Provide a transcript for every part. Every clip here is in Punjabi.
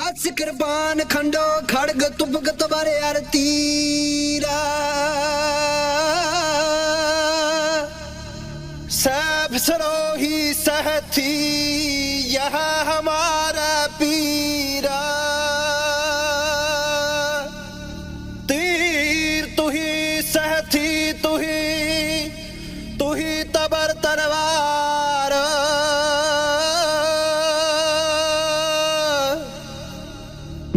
बस कृपान खंडो खड़ग तुपक तबारे तीरा सब सरोही सहथी यह हमारा पीरा तीर तू ही सहथी तू ही तबर तलवार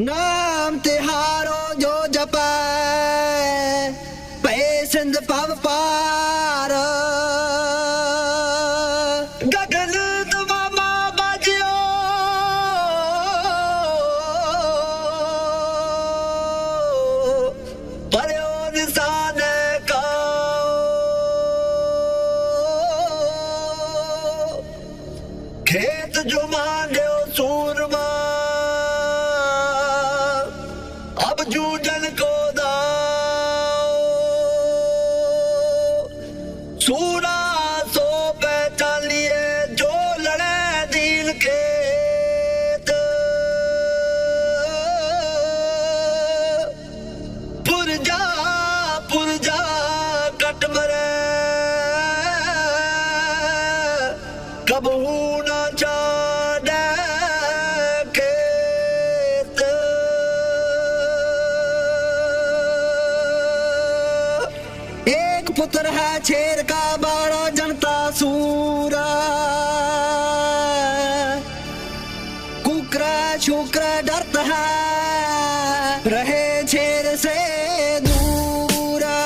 नाम तिहारो जो जपै पे सिंध पव पार गगन दमामा बाजियो पर्यो निशान का खेत जो मांगो सूरमा अब जूझन को दाओ सूरा सो पहचान लिए जो लड़े दीन के पुरजा कट मरे कबू ना चाड़े खेत एक पुत्र है शेर का बाड़ा जनता सूरा कुकरा शुक्र डरता है रहे शेर से दूरा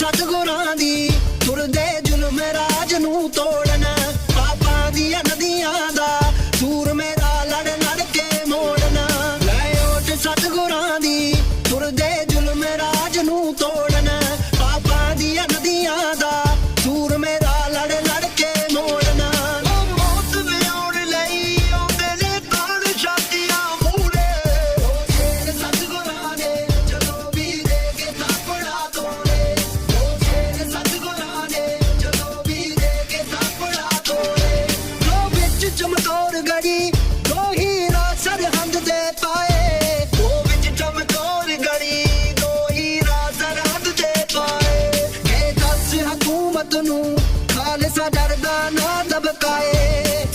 सतगुरां दी तुरदे जुल्म राज नू तोड़ना पापां दियां नदियां दा सूर मेरा लड़ लड़ के मोड़ना लै उठ सतगुरां दी तुरदे जुल्म राज नू तोड़ना पापां दियां नदियां दा सूर मेरा लड़ लड़ के मोड़ना मौत विआउण लई आउंदे ने ताण छातियां मूरे शेर सतगुरां ने जदों भी दे के थापड़ा तोड़े चमकौर गड़ी दो हीरा सरहद दे पाए दो विच चमकौर गड़ी दो हीरा सरहद दे पाए के दस हुकूमत नू खालसा डरदा ना दबकाए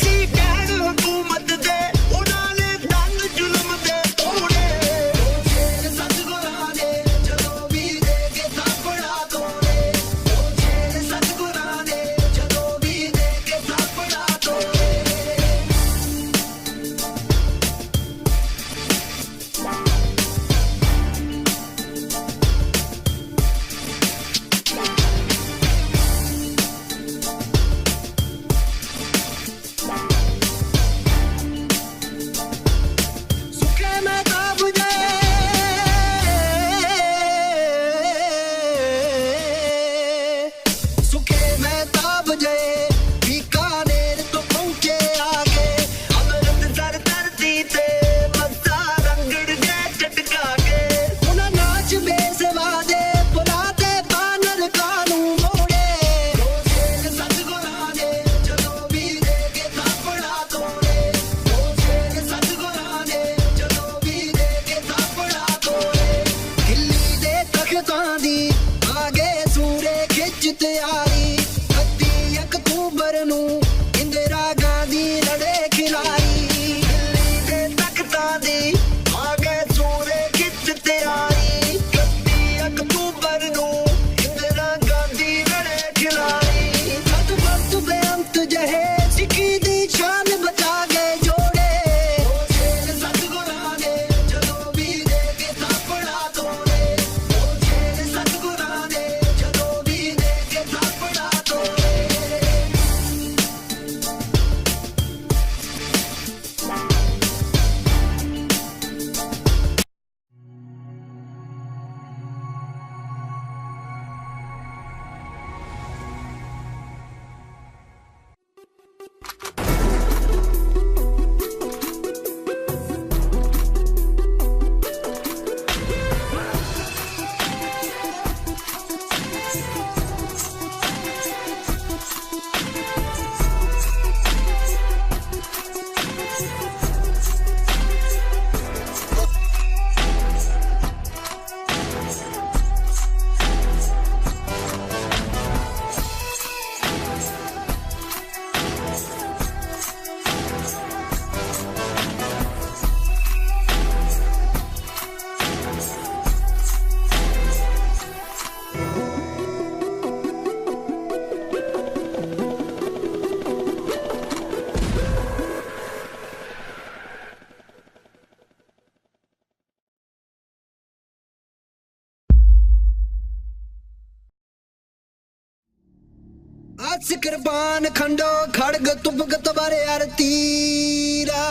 सी कहण हुकूमत दे उन्हां ने दंग जुल्म दे तोड़े शेर सतगुरां ने जदों भी दे के थापड़ा तोड़े शेर सतगुरां ने जदों भी दे के थापड़ा तोड़े तैयारी 31 अक्तूबर नू इंदिरा गांधी लड़े खिलाड़ी दिल्ली दे तख्तां दी आगे सूरे खिच तैयारी 31 अक्तूबर नू इंदिरा गांधी लड़े खिलाड़ी सत बेअंत जहे सिक्की दी शान बचा गए जोड़े शेर सतगुरां ने जदों भी दे के थापड़ा तोड़े शेर सतगुरां ने जदों भी दे के थापड़ा बस कृपान खंडो खड़ग तुपग तबारे तीरा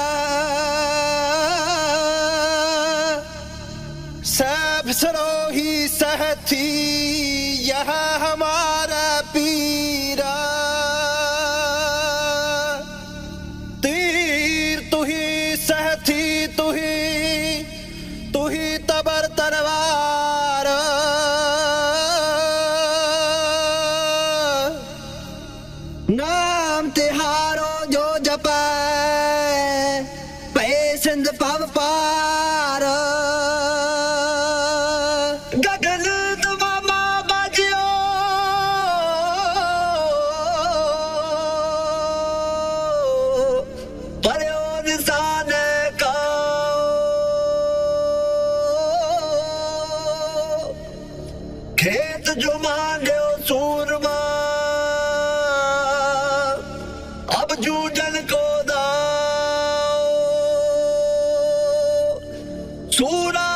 सब सरोही सहथी यह हमारा पीरा तीर तू ही सहथी तू ही तबर तलवार नाम तिहारो जो जपै पे सिंध पव पार गगन तमामा बाजियो पर्यो निशान का खेत जो मांगो सूरमा अब जूझन को दाओ सूरा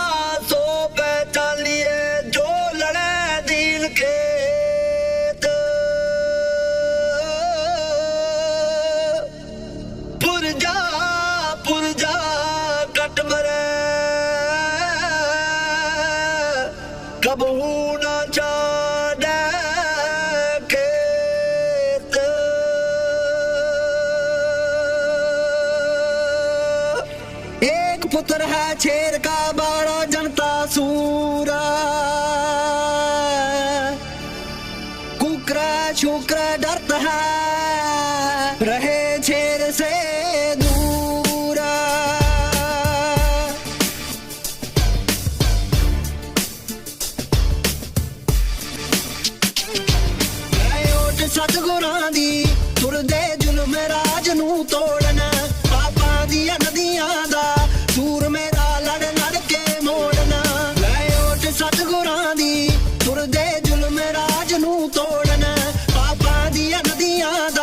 सो पहचान लिए जो लड़े दीन खेत पुरजा कट मरे कबू ना छाड़े खेत एक पुत्र है शेर का बड़ा जनता सूरा कुकरा शुक्र डरता है रहे शेर से दूरा उठ सतगुरां दी तुरदे जुल्म राज नू तोड़ना पापां दियां नदियां दा दूर मेरा लड़ लड़ के मोड़ना ले उठ सतगुरां दी तुरदे जुल्म राज नू तोड़ना पापां दियां नदियां दा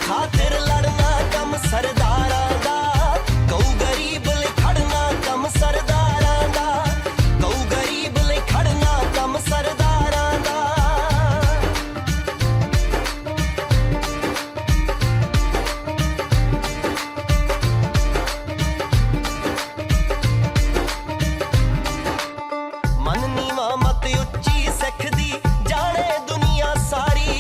खातिर लड़ना कम सरदारां दा, कऊ गरीब लई खड़ना कम सरदारां दा, कऊ गरीब लई खड़ना कम सरदारां दा। मन नीवा मत उच्ची सिख दी जाने दुनिया सारी,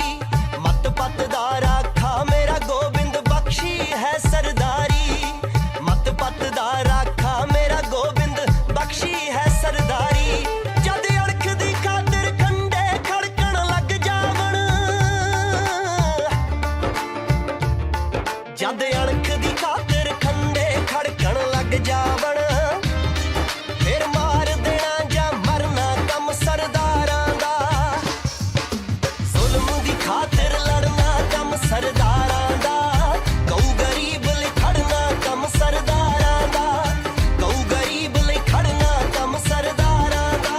मत पत दा राखा मेरा गोबिंद बख्शी है सरदारी, मत पत दा राखा मेरा गोबिंद बख्शी है सरदारी। जद अड़ख दी खातिर खंडे खड़कण लग जावण, जद अड़ख दी खातिर खंडे खड़कण लग जावण, फिर मार देना जा मरना कम सरदारां दा, जुल्म दी खातिर लड़ना कम सरदारां दा, कऊ गरीब लई खड़ना कम सरदारां दा, कऊ गरीब लई खड़ना कम सरदारां दा।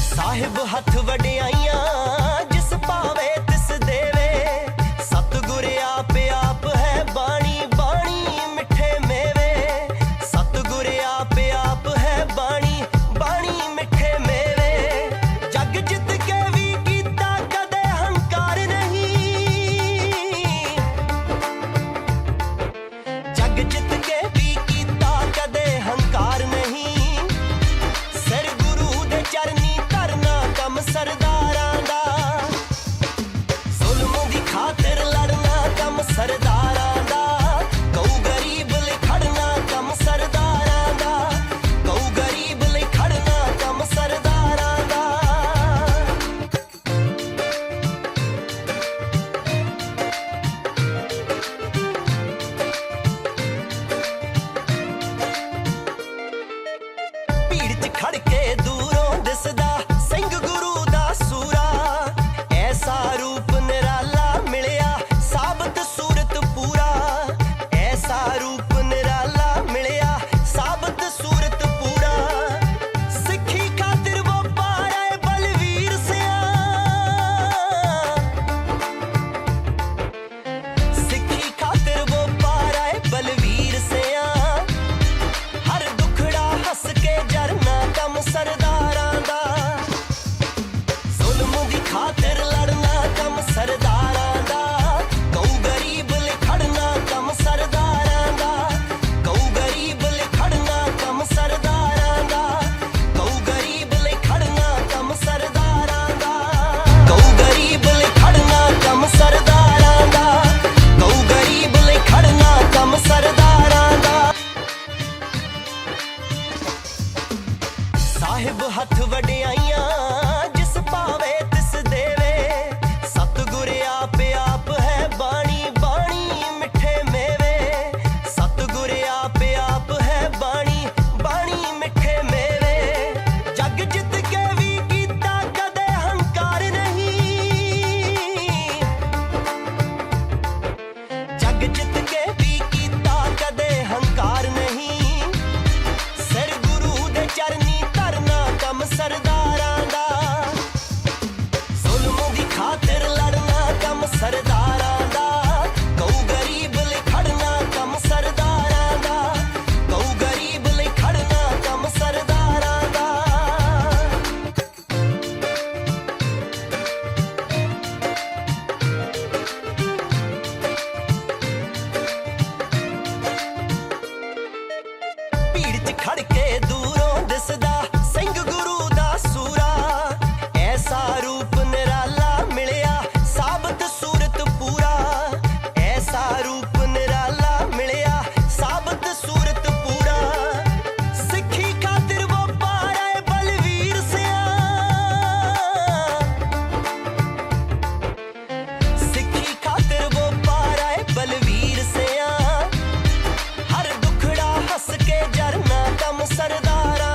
साहिब हथ वडियाइयां जिस पावे तिस देवे, सतगुर आप आप है बाणी बाणी मिठे मेवे, सतगुर आप है बाणी बाणी मिठे मेवे। जग जित के भी कीता कदे हंकार नहीं, जग जित के भी कीता कदे हंकार नहीं, सिर गुरु दे चरनी धरना कम सरदारां दा, जुल्म दी खातिर लड़ना कम सरदारां दा, कऊ गरीब लई खड़ना कम सरदारां दा, कऊ गरीब लई खड़ना कम सरदारां दा। भीड़ च खड़ के दूरों दिसदा ਸਿੰਘ ਗੁਰੂ ਦਾ ਸੂਰਾ, ਐਸਾ ਰੂਪ ਨਿਰਾਲਾ ਮਿਲਿਆ ਸਾਬਤ ਸੂਰਤ ਪੂਰਾ, ਐਸਾ ਰੂਪ ਨਿਰਾਲਾ ਮਿਲਿਆ ਸਾਬਤ ਸੂਰਤ ਪੂਰਾ। ਸਿੱਖੀ ਖਾतिर वो पारा बलवीर सिया, सिक्खी खातिर वो पारा बलवीर सिया, हर दुखड़ा हस के जरना कम सरदारां दा, जुल्म दी खातिर लड़ना कम सरदारां दा, कऊ गरीब लई खड़ना कम सरदारां दा, कऊ गरीब लई खड़ना कम सरदारां दा, कऊ गरीब लई खड़ना कम सरदारां दा, कऊ गरीब लई खड़ना कम सरदारां दा, कऊ गरीब लई खड़ना कम सरदारां दा। साहिब हथ वडियाइयां जिस पावे तिस देवे, सतगुर आप है बाणी बाणी मिठे मेवे, सतगुर आप है बाणी बाणी मिठे मेवे। जग जित के भी कीता कदे हंकार नहीं, जग जित के भी कीता कदे हंकार नहीं, सिर गुरु दे चरनी धरना कम सरदारां दा, जुल्म दी खातिर लड़ना कम सरदारां दा, कऊ गरीब लई खड़ना कम सरदारां दा, कऊ गरीब लई खड़ना कम सरदारां दा। भीड़ च खड़ के दूरों दिसदा ਸਿੰਘ ਗੁਰੂ ਦਾ ਸੂਰਾ, ਐਸਾ ਰੂਪ ਨਿਰਾਲਾ ਮਿਲਿਆ ਸਾਬਤ ਸੂਰਤ ਪੂਰਾ, ਐਸਾ ਰੂਪ ਨਿਰਾਲਾ ਮਿਲਿਆ ਸਾਬਤ ਸੂਰਤ ਪੂਰਾ। ਸਿੱਖੀ ਖਾतिर वो पारा बलवीर सिया, सिक्खी खातिर वो पारा बलवीर सिया, हर दुखड़ा हस के जरना कम सरदारां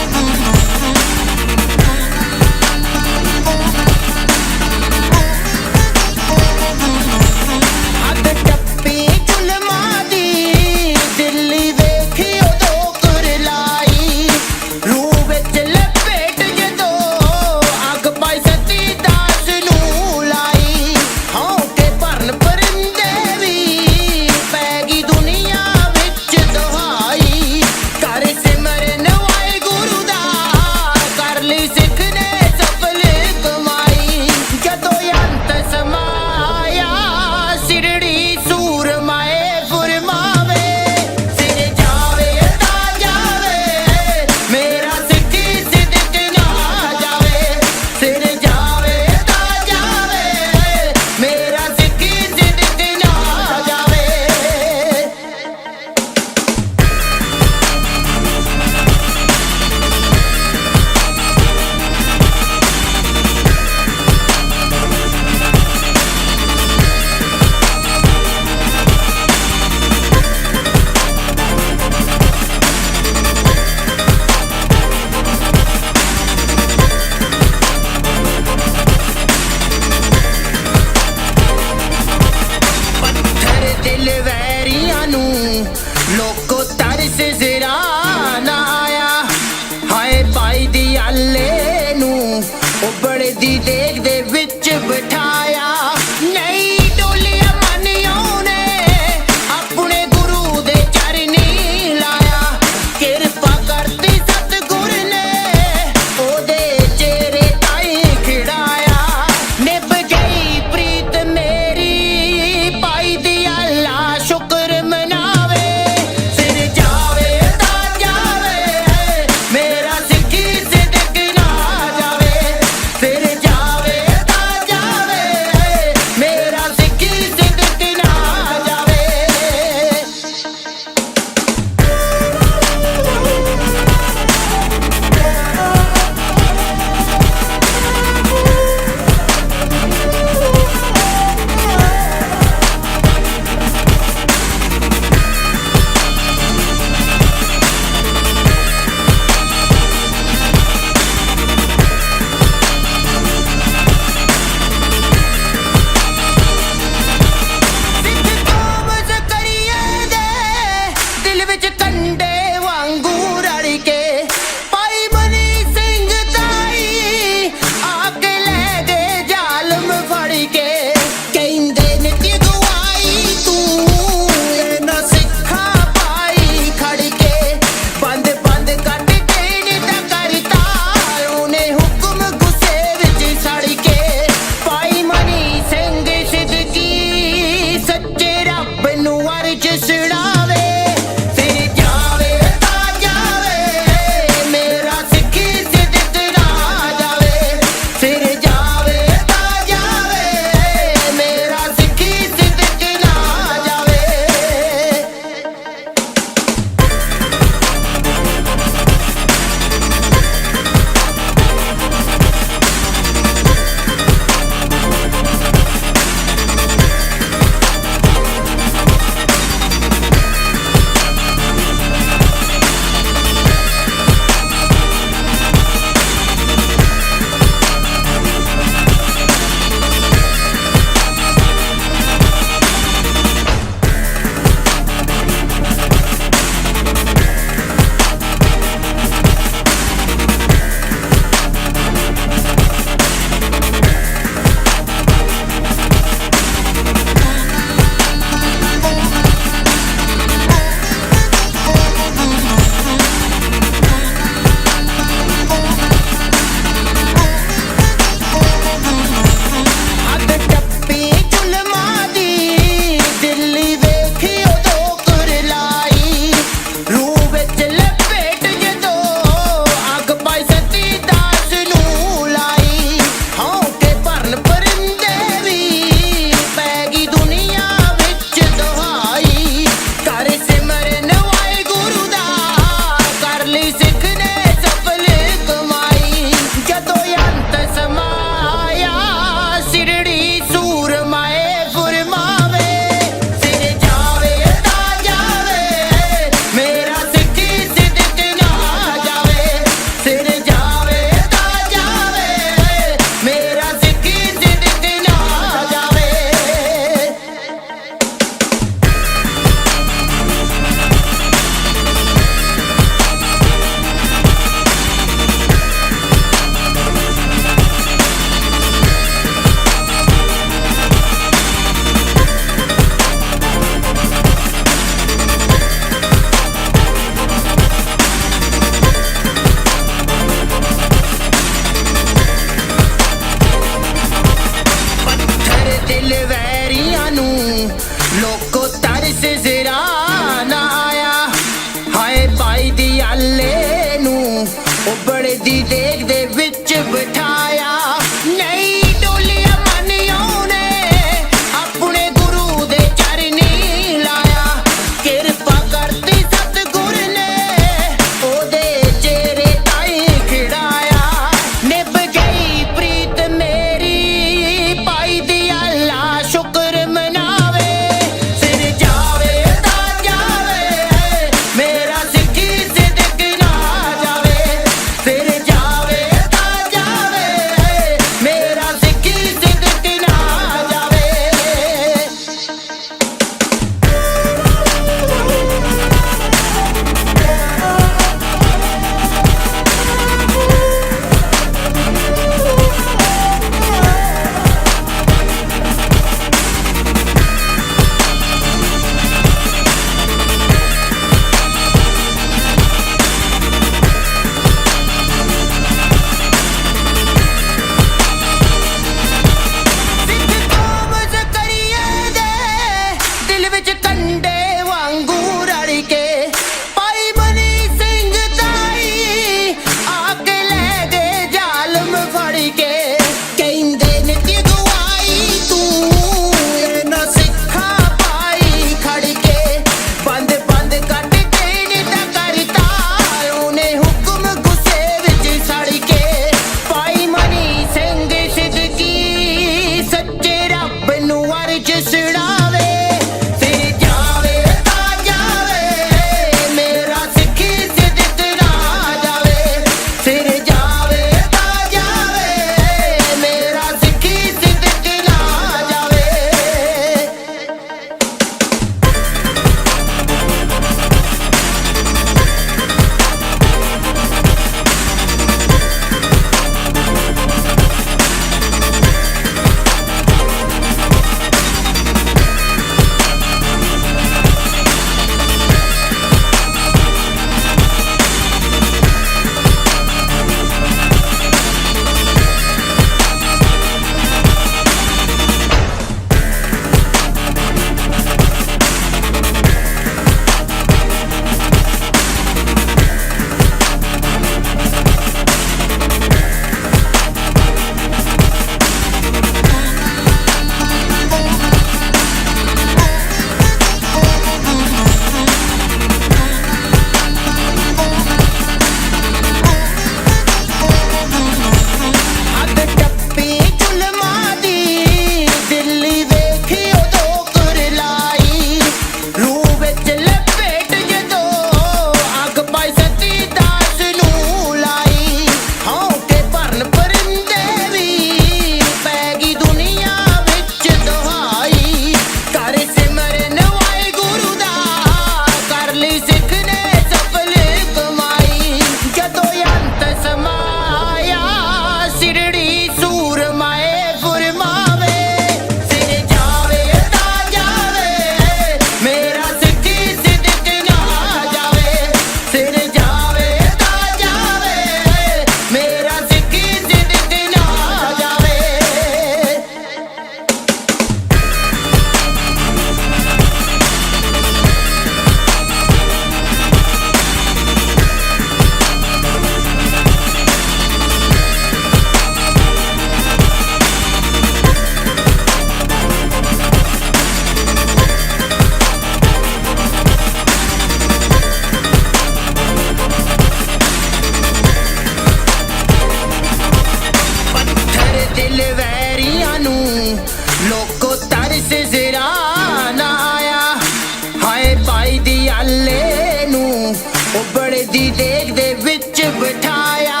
ਕੱਲੇ ਨੂੰ ਉਹ ਬੜੇ ਦੀ ਦੇਖ ਦੇ ਵਿੱਚ ਬਿਠਾਇਆ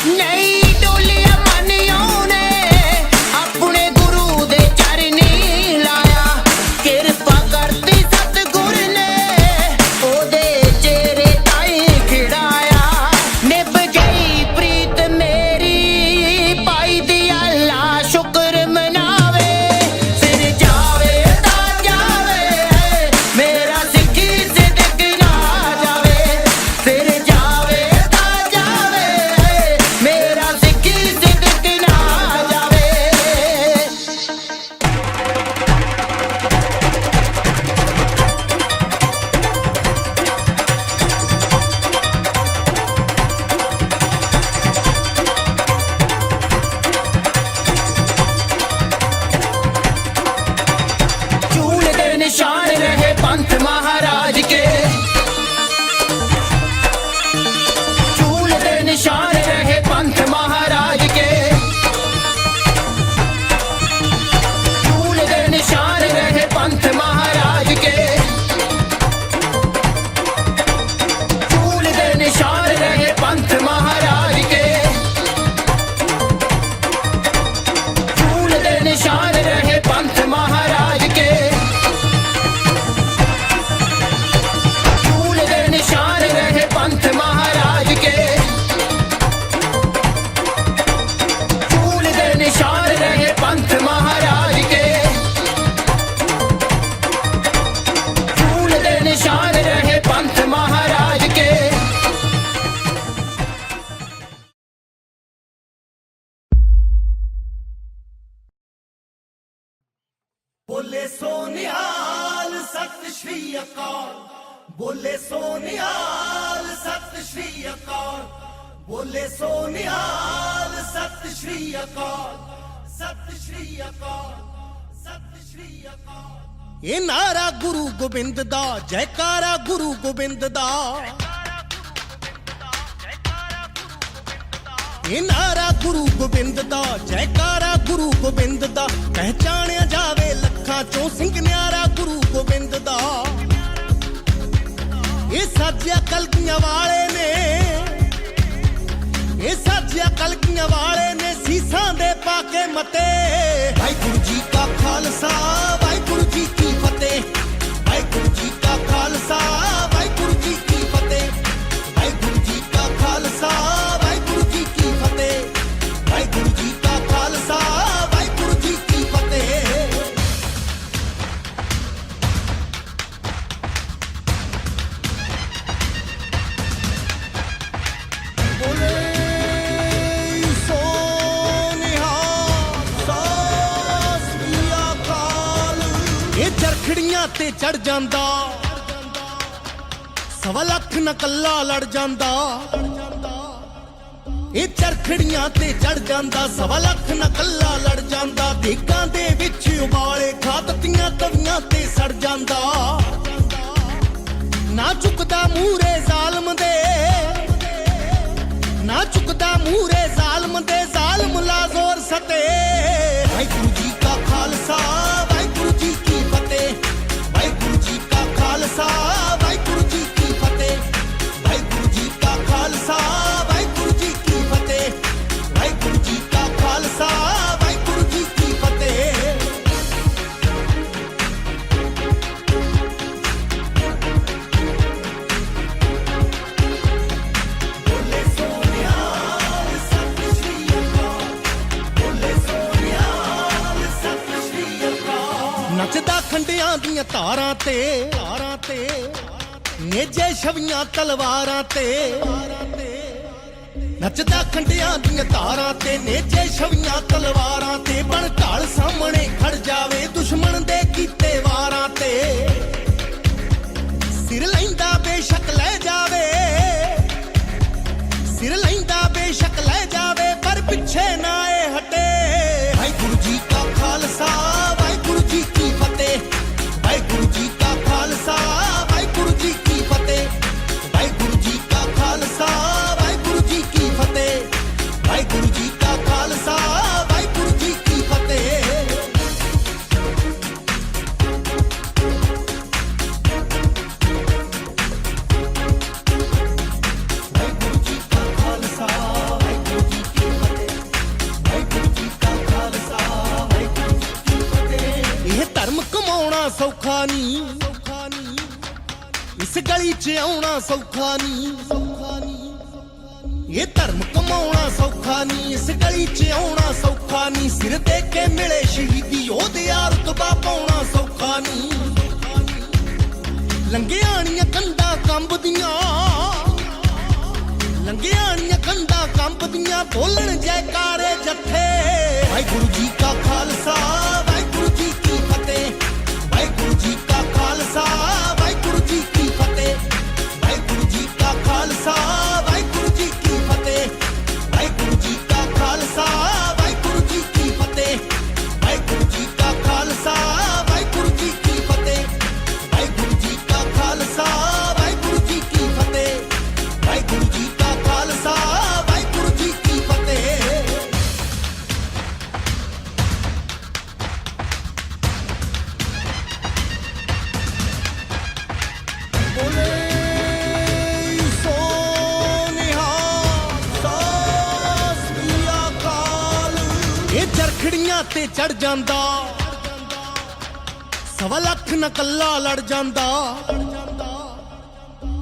ਨਹੀਂ ਡੋਲਿਆ ਮਨਿਓ ਨੇ ਆਪਣੇ ਗੁਰੂ ਦੇ ਚਰਨੀ ਲਾਇਆ ਕਿਰਪਾ ਕਰਦੀ ਸਤਿਗੁਰ ਨੇ ਉਹਦੇ ਚਿਹਰੇ ਤਾਈ ਖਿੜਾਇਆ ਨਿਭ ਗਈ ਪ੍ਰੀਤ ਮੇਰੀ ਪਾਈ ਦੀ ਅੱਲਾ ਸ਼ੁਕਰ ਮਨਾਵੇ ਫਿਰ ਜਾਵੇ ਤਾਂ ਜਾਵੇ ਮੇਰਾ ਸਿੱਖੀ ਸਿਦਕ ਨਾ ਜਾਵੇ ਫਿਰ ਜਾਵੇ ਤਾਂ ਜਾਵੇ ਮੇਰਾ ਸਿੱਖੀ ਸਿਦਕ ਨਾ ਜਾਵੇ चूल दे निशान रहे पंथ महाराज के चूल दे निशान रहे पंथ महाराज के चूल दे निशान रहे पंथ महाराज के चूल दे निशान रहे पंथ महाराज के चूल दे निशान रहे पंथ महाराज के चूल दे निशान रहे पंथ महाराज के चूल दे निशान रहे पंथ महाराज के चूल दे निशान रहे पंथ महाराज के ਬੋਲੇ ਸੋਨਿਹਾਲ ਸਤਿ ਸ਼੍ਰੀ ਅਕਾਲ ਬੋਲੇ ਸੋਨਿਹਾਲ ਸਤਿ ਸ਼੍ਰੀ ਅਕਾਲ ਬੋਲੇ ਸੋਨਿਹਾਲ ਸਤਿ ਸ਼੍ਰੀ ਅਕਾਲ ਸਤਿ ਸ਼੍ਰੀ ਅਕਾਲ ਸਤਿ ਸ਼੍ਰੀ ਅਕਾਲ ਇਹ ਨਾਰਾ ਗੁਰੂ ਗੋਬਿੰਦ ਦਾ ਜੈਕਾਰਾ ਗੁਰੂ ਗੋਬਿੰਦ ਦਾ ਇਹ ਨਾਰਾ ਗੁਰੂ ਗੋਬਿੰਦ ਦਾ ਜੈਕਾਰਾ ਗੁਰੂ ਗੋਬਿੰਦ ਦਾ ਪਹਿਚਾਣਿਆ ਜਾਵੇ ਲੱਖਾਂ ਚੋਂ ਸਿੰਘ ਨਿਆਰਾ ਗੁਰੂ ਗੋਬਿੰਦ ਦਾ ਇਹ ਸਾਜਿਆ ਕਲਗੀਆਂ ਵਾਲੇ ਨੇ ਇਹ ਸਾਜਿਆ ਕਲਗੀਆਂ ਵਾਲੇ ਨੇ ਸੀਸਾਂ ਦੇ ਪਾ ਕੇ ਮਤੇ ਵਾਹਿਗੁਰੂ ਜੀ ਕਾ ਖਾਲਸਾ ਵਾਹਿਗੁਰੂ ਜੀ ਕੀ ਫਤਿਹ ਵਾਹਿਗੁਰੂ ਜੀ ਕਾ ਖਾਲਸਾ ਵਾਹਿਗੁਰੂ ਜੀ ਕੀ ਫਤਿਹ ਵਾਹਿਗੁਰੂ ਜੀ ਕਾ ਖਾਲਸਾ ਵਾਹਿਗੁਰੂ ਜੀ ਕੀ ਫਤਿਹ ਵਾਹਿਗੁਰੂ ਜੀ ਕਾ ਖਾਲਸਾ ਵਾਹਿਗੁਰੂ ਜੀ ਕੀ ਫਤਿਹ ਬੋਲੇ ਸੋਨਿਹਾਲ ਸਤਿ ਸ੍ਰੀ ਅਕਾਲ ਇਹ ਚਰਖੜੀਆਂ ਤੇ ਚੜ ਜਾਂਦਾ ਸਵਾ ਲੱਖ ਨਕੱਲਾ ਲੜ ਜਾਂਦਾ ਇਹ ਚਰਖੜੀਆਂ ਤੇ ਚੜ ਜਾਂਦਾ ਸਵਾ ਲੱਖ ਨਕੱਲਾ ਲੜ ਜਾਂਦਾ ਦੇਗਾਂ ਦੇ ਵਿੱਚ ਉਬਾਲੇ ਖਾ ਦਿੱਤੀਆਂ ਤਵੀਆਂ ਤੇ ਸੜ ਜਾਂਦਾ ਨਾ ਝੁਕਦਾ ਮੂਹਰੇ ਜ਼ਾਲਮ ਦੇ ਨਾ ਝੁਕਦਾ ਮੂਹਰੇ ਜ਼ਾਲਮ ਦੇ ਜ਼ਾਲਮ ਲਾ ਜ਼ੋਰ ਸਤੇ ਵਾਹਿਗੁਰੂ ਜੀ ਕਾ ਖਾਲਸਾ ਵਾਹਿਗੁਰੂ ਜੀ ਕੀ ਫਤਿਹ ਵਾਹਿਗੁਰੂ ਜੀ ਕਾ ਖਾਲਸਾ ਵਾਹਿਗੁਰੂ ਜੀ ਕੀ ਫਤਿਹ ਵਾਹਿਗੁਰੂ ਜੀ ਕਾ ਖਾਲਸਾ ਵਾਹਿਗੁਰੂ ਜੀ ਕੀ ਫਤਿਹ ਵਾਹਿਗੁਰੂ ਜੀ ਕਾ ਖਾਲਸਾ ਵਾਹਿਗੁਰੂ ਜੀ ਕੀ ਫਤਿਹ ਬੋਲੇ ਸੋਨਿਹਾਲ ਸਤਿ ਸ਼੍ਰੀ ਅਕਾਲ ਬੋਲੇ ਸੋਨਿਹਾਲ ਸਤਿ ਸ਼੍ਰੀ ਅਕਾਲ ਨੱਚਦਾ ਖੰਡਿਆਂ ਦੀਆਂ ਧਾਰਾਂ ਤੇ ਨੇਜੇ ਛਵੀਆਂ ਤਲਵਾਰਾਂ ਤੇ ਨੱਚਦਾ ਖੰਡਿਆਂ ਦੀਆਂ ਧਾਰਾਂ ਤੇ ਨੇਜੇ ਛਵੀਆਂ ਤਲਵਾਰਾਂ ਤੇ ਬਣ ਢਾਲ ਸਾਹਮਣੇ ਖੜ ਜਾਵੇ ਦੁਸ਼ਮਣ ਦੇ ਕੀਤੇ ਵਾਰਾਂ ਤੇ ਸਿਰ ਲੈਂਦਾ ਬੇਸ਼ੱਕ ਲੈ ਜਾਵੇ ਸਿਰ ਲੈਂਦਾ ਬੇਸ਼ੱਕ ਲੈ ਜਾਵੇ ਪਰ ਪਿੱਛੇ ਨਾ ਏ ਹਟੇ ਵਾਹਿਗੁਰੂ ਜੀ ਕਾ ਖਾਲਸਾ ਵਾਹਿਗੁਰੂ ਜੀ ਕੀ ਫਤਿਹ ਵਾਹਿਗੁਰੂ ਜੀ ਕਾ ਖਾਲਸਾ ਵਾਹਿਗੁਰੂ ਜੀ ਕੀ ਫਤਿਹ ਵਾਹਿਗੁਰੂ ਜੀ ਕਾ ਖਾਲਸਾ ਵਾਹਿਗੁਰੂ ਜੀ ਕੀ ਫਤਿਹ ਵਾਹਿਗੁਰੂ ਜੀ ਕਾ ਖਾਲਸਾ ਵਾਹਿਗੁਰੂ ਜੀ ਕੀ ਫਤਿਹ ਸੌਖਾ ਨਹੀਂ ਇਸ ਗਲੀ 'ਚ ਆਉਣਾ ਸੌਖਾ ਨਹੀਂ ਇਹ ਧਰਮ ਕਮਾਉਣਾ ਸੌਖਾ ਨਹੀਂ ਇਸ ਗਲੀ 'ਚ ਆਉਣਾ ਸੌਖਾ ਨਹੀਂ ਸਿਰ ਦੇ ਕੇ ਮਿਲੇ ਸ਼ਹੀਦੀ ਉਹਦਿਆ ਰੁਤਬਾ ਪਾਉਣਾ ਸੌਖਾ ਨਹੀਂ ਲੰਘਿਆਣੀਆਂ ਕੰਧਾਂ ਕੰਬਦੀਆਂ ਲੰਘਿਆਣੀਆਂ ਕੰਧਾਂ ਕੰਬਦੀਆਂ ਬੋਲਣ ਜੈਕਾਰੇ ਜੱਥੇ ਵਾਹਿਗੁਰੂ ਜੀ ਕਾ ਖਾਲਸਾ ਵਾਹਿਗੁਰੂ ਜੀ ਕੀ ਫਤਿਹ ਵਾਹਿਗੁਰੂ ਜੀ ਕਾ ਖਾਲਸਾ ਵਾਹਿਗੁਰੂ ਜੀ ਕੀ ਫਤਿਹ ਵਾਹਿਗੁਰੂ ਜੀ ਕਾ ਖਾਲਸਾ ਵਾਹਿਗੁਰੂ ਜੀ ਕੀ ਫਤਿਹ ਵਾਹਿਗੁਰੂ ਜੀ ਕਾ ਖਾਲਸਾ ਵਾਹਿਗੁਰੂ ਜੀ ਕੀ ਫਤਿਹ ਵਾਹਿਗੁਰੂ ਜੀ ਕਾ ਖਾਲਸਾ ਵਾਹਿਗੁਰੂ ਜੀ ਕੀ ਫਤਿਹ ਵਾਹਿਗੁਰੂ ਜੀ ਕਾ ਖਾਲਸਾ ਵਾਹਿਗੁਰੂ ਜੀ ਕੀ ਫਤਿਹ ਵਾਹਿਗੁਰੂ ਜੀ ਕਾ ਖਾਲਸਾ ਵਾਹਿਗੁਰੂ ਜੀ ਕੀ ਫਤਿਹ ਬੋਲੇ ਸੋਨਿਹਾ ਸਤਿ ਸ੍ਰੀ ਅਕਾਲ ਇਹ ਚਰਖੜੀਆਂ ਤੇ ਚੜ ਜਾਂਦਾ ਸਵਾ ਲੱਖ ਨਾ ਕੱਲਾ ਲੜ ਜਾਂਦਾ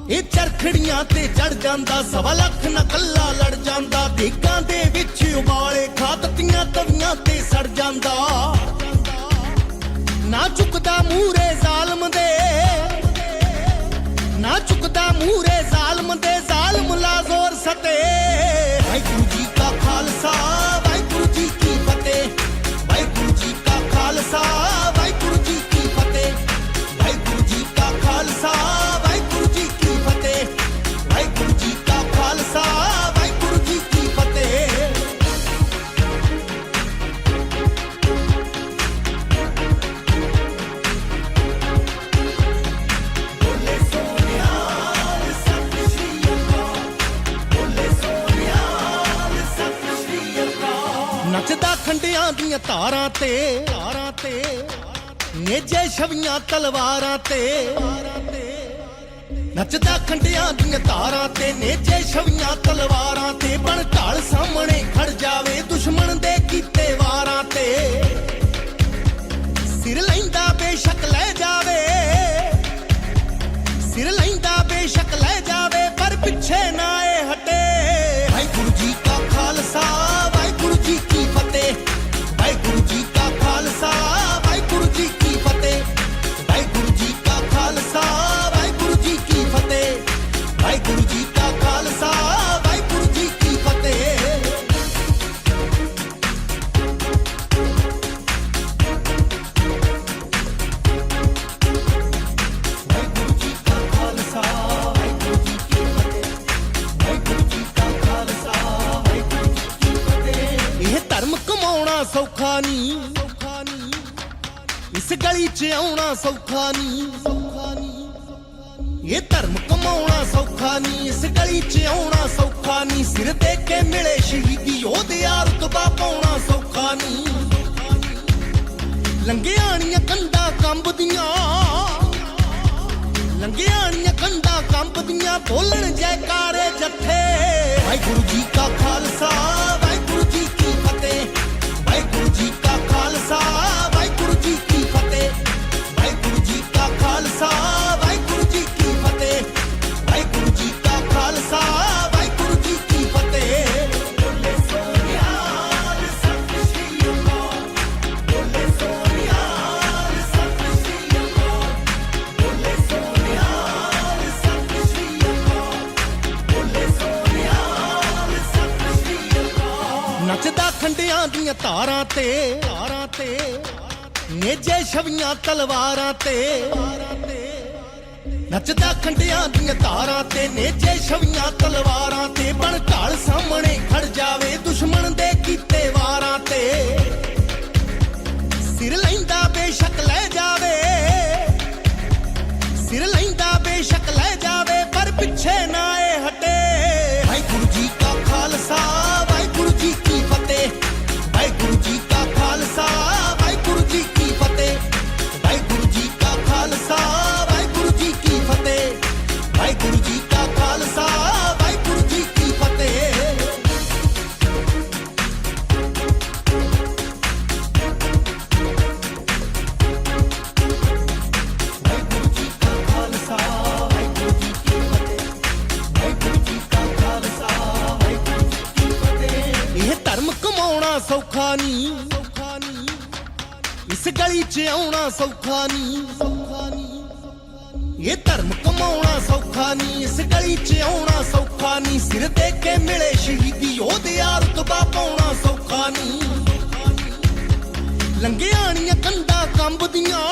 ਇਹ ਚਰਖੜੀਆਂ ਤੇ ਚੜ ਜਾਂਦਾ ਸਵਾ ਲੱਖ ਨਾ ਕੱਲਾ ਲੜ ਜਾਂਦਾ ਦੇਗਾਂ ਦੇ ਵਿੱਚ ਉਬਾਲੇ ਖਾ ਦਿੱਤੀਆਂ ਤਵੀਆਂ ਤੇ ਸੜ ਜਾਂਦਾ ਨਾ ਝੁਕਦਾ ਮੂਹਰੇ ਜ਼ਾਲਮ ਦੇ ਨਾ ਝੁਕਦਾ ਮੂਹਰੇ ਜ਼ਾਲਮ ਦੇ ਜ਼ਾਲਮ ਲਾ ਜ਼ੋਰ ਸਤੇ ਵਾਹਿਗੁਰੂ ਜੀ ਕਾ ਖਾਲਸਾ ਵਾਹਿਗੁਰੂ ਜੀ ਕੀ ਫਤਿਹ ਵਾਹਿਗੁਰੂ ਜੀ ਕਾ ਖਾਲਸਾ ਵਾਹਿਗੁਰੂ ਜੀ ਕੀ ਫਤਿਹ ਵਾਹਿਗੁਰੂ ਜੀ ਕਾ ਖਾਲਸਾ ਵਾਹਿਗੁਰੂ ਜੀ ਕੀ ਫਤਿਹ ਵਾਹਿਗੁਰੂ ਜੀ ਕਾ ਖਾਲਸਾ ਵਾਹਿਗੁਰੂ ਜੀ ਕੀ ਫਤਿਹ ਬੋਲੇ ਸੋਨਿਆ ਸਤਿ ਸ਼੍ਰੀ ਅਕਾਲ ਬੋਲੇ ਸੋਨਿਆ ਸਤਿ ਸ਼੍ਰੀ ਅਕਾਲ ਨੱਚਦਾ ਖੰਡਿਆਂ ਦੀਆਂ ਧਾਰਾਂ ਤੇ ਨੇਜੇ ਛਵੀਆਂ ਤਲਵਾਰਾਂ ਤੇ ਨੱਚਦਾ ਖੰਡਿਆਂ ਦੀਆਂ ਧਾਰਾਂ ਤੇ ਨੇਜੇ ਛਵੀਆਂ ਤਲਵਾਰਾਂ ਤੇ ਬਣ ਢਾਲ ਸਾਹਮਣੇ ਖੜ ਜਾਵੇ ਦੁਸ਼ਮਣ ਦੇ ਕੀਤੇ ਵਾਰਾਂ ਤੇ ਸਿਰ ਲੈਂਦਾ ਬੇਸ਼ੱਕ ਲੈ ਜਾਵੇ ਸਿਰ ਲੈਂਦਾ ਬੇਸ਼ੱਕ ਲੈ ਜਾਵੇ ਪਰ ਪਿੱਛੇ ਨਾ ਏ ਹਟੇ ਵਾਹਿਗੁਰੂ ਜੀ ਕਾ ਖਾਲਸਾ ਵਾਹਿਗੁਰੂ ਜੀ ਕੀ ਫਤਿਹ ਵਾਹਿਗੁਰੂ ਜੀ ਕਾ ਖਾਲਸਾ ਵਾਹਿਗੁਰੂ ਜੀ ਕੀ ਫਤਿਹ ਵਾਹਿਗੁਰੂ ਜੀ ਕਾ ਖਾਲਸਾ ਵਾਹਿਗੁਰੂ ਜੀ ਕੀ ਫਤਿਹ ਵਾਹਿਗੁਰੂ ਜੀ ਕਾ ਖਾਲਸਾ ਵਾਹਿਗੁਰੂ ਜੀ ਕੀ ਫਤਿਹ ਵਾਹਿਗੁਰੂ ਜੀ ਕਾ ਖਾਲਸਾ ਵਾਹਿਗੁਰੂ ਜੀ ਕੀ ਫਤਿਹ ਵਾਹਿਗੁਰੂ ਜੀ ਕਾ ਖਾਲਸਾ ਵਾਹਿਗੁਰੂ ਜੀ ਕੀ ਫਤਿਹ ਇਹ ਧਰਮ ਕਮਾਉਣਾ ਸੌਖਾ ਨਹੀਂ ਇਸ ਗਲੀ 'ਚ ਆਉਣਾ ਸੌਖਾ ਨਹੀਂ ਇਹ ਧਰਮ ਕਮਾਉਣਾ ਸੌਖਾ ਨਹੀਂ ਇਸ ਗਲੀ 'ਚ ਆਉਣਾ ਸੌਖਾ ਨਹੀਂ ਸਿਰ ਦੇ ਕੇ ਮਿਲੇ ਸ਼ਹੀਦੀ ਉਹਦਿਆ ਰੁਤਬਾ ਪਾਉਣਾ ਸੌਖਾ ਨਹੀਂ ਲੰਘਿਆਣੀਆਂ ਕੰਧਾਂ ਕੰਬਦੀਆਂ ਲੰਘਿਆਣੀਆਂ ਕੰਧਾਂ ਕੰਬਦੀਆਂ ਬੋਲਣ ਜੈਕਾਰੇ ਜੱਥੇ ਵਾਹਿਗੁਰੂ ਜੀ ਕਾ ਖਾਲਸਾ ਵਾਹਿਗੁਰੂ ਜੀ ਕੀ ਫਤਿਹ ਵਾਹਿਗੁਰੂ ਜੀ ਕਾ ਖਾਲਸਾ ਵਾਹਿਗੁਰੂ ਜੀ ਕੀ ਫਤਿਹ ਵਾਹਿਗੁਰੂ ਜੀ ਕਾ ਖਾਲਸਾ ਵਾਹਿਗੁਰੂ ਜੀ ਕੀ ਫਤਿਹ ਵਾਹਿਗੁਰੂ ਜੀ ਕਾ ਖਾਲਸਾ ਵਾਹਿਗੁਰੂ ਜੀ ਕੀ ਫਤਿਹ ਬੋਲੇ ਸੋਨਿਆ ਸਤਿ ਸ਼੍ਰੀ ਅਕਾਲ ਬੋਲੇ ਸੋਨਿਆ ਸਤਿ ਸ਼੍ਰੀ ਅਕਾਲ ਬੋਲੇ ਸੋਨਿਆ ਸਤਿ ਸ਼੍ਰੀ ਅਕਾਲ ਬੋਲੇ ਸੋਨਿਆ ਸਤਿ ਸ਼੍ਰੀ ਅਕਾਲ ਨੱਚਦਾ ਖੰਡਿਆਂ ਦੀਆਂ ਧਾਰਾਂ ਤੇ ਨੇਜੇ ਛਵੀਆਂ ਤਲਵਾਰਾਂ ਤੇ ਨੱਚਦਾ ਖੰਡਿਆਂ ਦੀਆਂ ਧਾਰਾਂ ਤੇ ਨੇਜੇ ਛਵੀਆਂ ਤਲਵਾਰਾਂ ਤੇ ਬਣ ਢਾਲ ਸਾਹਮਣੇ ਖੜ ਜਾਵੇ ਦੁਸ਼ਮਣ ਦੇ ਕੀਤੇ ਵਾਰਾਂ ਤੇ ਸਿਰ ਲੈਂਦਾ ਬੇਸ਼ੱਕ ਲੈ ਜਾਵੇ ਸਿਰ ਲੈਂਦਾ ਬੇਸ਼ੱਕ ਲੈ ਜਾਵੇ ਪਰ ਪਿੱਛੇ ਨਾ ਏ ਹਟੇ ਵਾਹਿਗੁਰੂ ਜੀ ਕਾ ਖਾਲਸਾ ਵਾਹਿਗੁਰੂ ਜੀ ਕੀ ਫਤਿਹ ਵਾਹਿਗੁਰੂ ਜੀ ਕਾ ਖਾਲਸਾ ਵਾਹਿਗੁਰੂ ਜੀ ਕੀ ਫਤਿਹ ਵਾਹਿਗੁਰੂ ਜੀ ਕਾ ਖਾਲਸਾ ਵਾਹਿਗੁਰੂ ਜੀ ਕੀ ਫਤਿਹ ਵਾਹਿਗੁਰੂ ਜੀ ਕਾ ਖਾਲਸਾ ਵਾਹਿਗੁਰੂ ਜੀ ਕੀ ਫਤਿਹ ਸੌਖਾ ਨਹੀਂ, ਇਸ ਗਲੀ 'ਚ ਆਉਣਾ ਸੌਖਾ ਨਹੀਂ, ਇਹ ਧਰਮ ਕਮਾਉਣਾ ਸੌਖਾ ਨਹੀਂ, ਇਸ ਗਲੀ 'ਚ ਆਉਣਾ ਸੌਖਾ ਨਹੀਂ, ਸਿਰ ਦੇ ਕੇ ਮਿਲੇ ਸ਼ਹੀਦੀ ਉਹਦਾ ਰੁਤਬਾ ਪਾਉਣਾ ਸੌਖਾ ਨਹੀਂ, ਲੰਘਿਆਣੀਆਂ ਕੰਧਾਂ ਕੰਬਦੀਆਂ,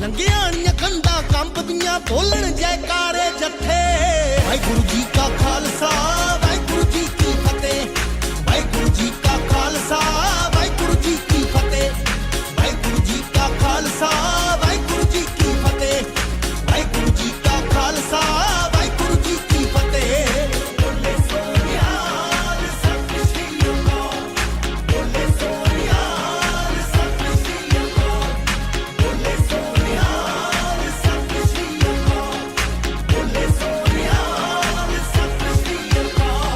ਲੰਘਿਆਣੀਆਂ ਕੰਧਾਂ ਕੰਬਦੀਆਂ, ਬੋਲਣ ਜੈਕਾਰੇ ਜੱਥੇ, ਵਾਹਿਗੁਰੂ ਜੀ ਕਾ ਖਾਲਸਾ ਵਾਹਿਗੁਰੂ ਜੀ ਕੀ ਫਤਿਹ, ਵਾਹਿਗੁਰੂ ਜੀ ਕਾ ਖਾਲਸਾ ਵਾਹਿਗੁਰੂ ਜੀ ਕੀ ਫਤਿਹ, ਵਾਹਿਗੁਰੂ ਜੀ ਕਾ ਖਾਲਸਾ ਵਾਹਿਗੁਰੂ ਜੀ ਕੀ ਫਤਿਹ, ਵਾਹਿਗੁਰੂ ਜੀ ਕਾ ਖਾਲਸਾ ਵਾਹਿਗੁਰੂ ਜੀ ਕੀ ਫਤਿਹ। ਬੋਲੇ ਸੋਨਿਹਾਲ ਸਤਿ ਸ਼੍ਰੀ ਅਕਾਲ, ਬੋਲੇ ਸੋਨਿਹਾਲ ਸਤਿ ਸ਼੍ਰੀ ਅਕਾਲ, ਬੋਲੇ ਸੋਨਿਹਾਲ ਸਤਿ ਸ਼੍ਰੀ ਅਕਾਲ, ਬੋਲੇ ਸੋਨਿਹਾਲ ਸਤਿ ਸ਼੍ਰੀ ਅਕਾਲ।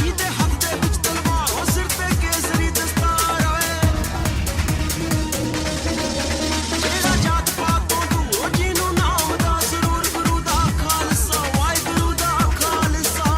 ਜਿਹਦੇ ਹੱਥ ਦੇ ਵਿੱਚ ਤਲਵਾਰ ਹੋ, ਸਿਰ ਤੇ ਕੇਸਰੀ ਦਸਤਾਰ ਹੋਏ, ਜਿਹੜਾ ਜਾਤ ਪਾਤ ਤੋਂ ਦੂਰ ਹੋ, ਜਿਹਨੂੰ ਨਾਮ ਦਾ ਜ਼ਰੂਰ, ਗੁਰੂ ਦਾ ਖਾਲਸਾ ਵਾਹਿਗੁਰੂ ਦਾ ਖਾਲਸਾ।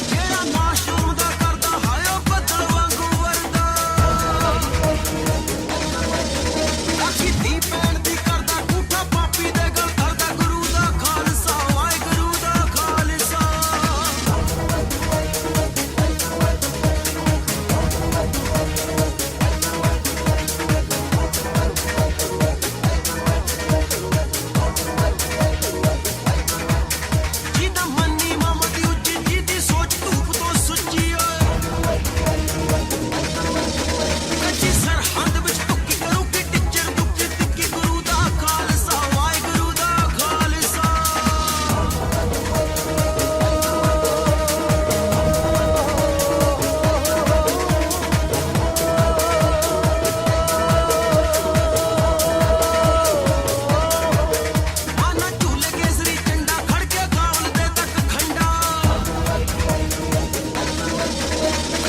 ਜਿਹੜਾ ਮਾਸ਼ੂਮ ਦਾ ਕਰਦਾ ਹਾਇਓ ਬੱਦਲ ਵਾਂਗੂ ਵਰਦਾ, ਆਖੀ ਧੀ ਭੈਣ ਦੀ ਕਰਦਾ ਝੂਠਾ ਪਾਪੀ ਦੇ ਗਲ ਧਰਦਾ, ਗੁਰੂ ਦਾ ਖਾਲਸਾ ਵਾਹਿਗੁਰੂ ਦਾ ਖਾਲਸਾ। ਜਿਹਦਾ ਮੰਨੀ ਮਾਮਾ ਦੀ ਉੱਚੀ, ਜਿਹਦੀ ਸੋਚ ਧੂਪ ਤੋਂ ਸੁੱਚੀ ਓਏ, ਕੱਚੀ ਸਰਹੱਦ ਵਿੱਚ ਟੁੱਕੀ ਕਰੂਗੀ ਟਿੱਚਰ ਦੁੱਕੀ ਤਿੱਕੀ, ਗੁਰੂ ਦਾ ਖਾਲਸਾ ਵਾਹਿਗੁਰੂ ਦਾ ਖਾਲਸਾ। ਆਨਾ ਝੂਲੇ ਕੇਸਰੀ ਝੰਡਾ, ਖੜ ਕੇ ਕਾਵਲ ਦੇ ਤੱਕ ਖੰਡਾ,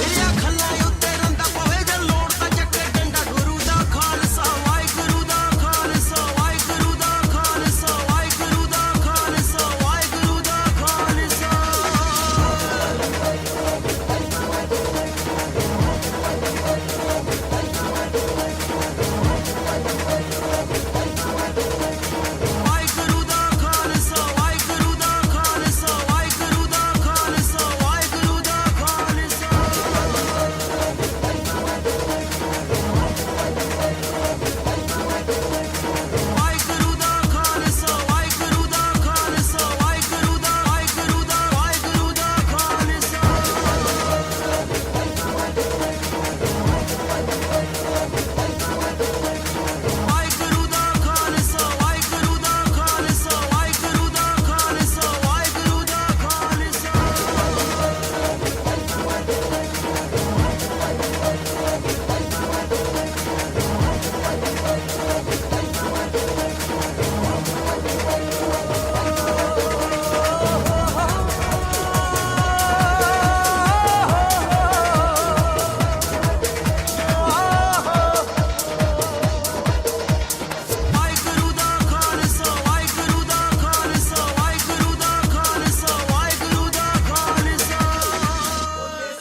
ਇਹ ਖੱਲਾ ਉੱਤੇ ਰੰਦਾ ਪਵੇ ਜੇ ਲੋੜ ਤਾਂ ਚੱਕੇ ਡੰਡਾ, ਗੁਰੂ ਦਾ ਖਾਲਸਾ ਵਾਹਿਗੁਰੂ ਦਾ ਖਾਲਸਾ, ਵਾਹਿਗੁਰੂ ਦਾ ਖਾਲਸਾ, ਵਾਹਿਗੁਰੂ ਦਾ ਖਾਲਸਾ, ਵਾਹਿਗੁਰੂ ਦਾ ਖਾਲਸਾ। ਵਾਹਿਗੁਰੂ ਦਾ ਖਾਲਸਾ ਵਾਹਿਗੁਰੂ ਦਾ ਖਾਲਸਾ, ਵਾਹਿਗੁਰੂ ਦਾ ਖਾਲਸਾ, ਵਾਹਿਗੁਰੂ ਦਾ ਖਾਲਸਾ। ਵਾਹਿਗੁਰੂ ਦਾ ਖਾਲਸਾ ਵਾਹਿਗੁਰੂ ਦਾ ਖਾਲਸਾ, ਵਾਹਿਗੁਰੂ ਦਾ ਵਾਹਿਗੁਰੂ ਦਾ ਵਾਹਿਗੁਰੂ ਦਾ ਖਾਲਸਾ। ਵਾਹਿਗੁਰੂ ਦਾ ਖਾਲਸਾ ਵਾਹਿਗੁਰੂ ਦਾ ਖਾਲਸਾ, ਵਾਹਿਗੁਰੂ ਦਾ ਖਾਲਸਾ ਵਾਹਿਗੁਰੂ ਦਾ ਖਾਲਸਾ। ਵਾਹਿਗੁਰੂ ਦਾ ਖਾਲਸਾ ਵਾਹਿਗੁਰੂ ਦਾ ਖਾਲਸਾ, ਵਾਹਿਗੁਰੂ ਦਾ ਖਾਲਸਾ ਵਾਹਿਗੁਰੂ ਦਾ ਖਾਲਸਾ।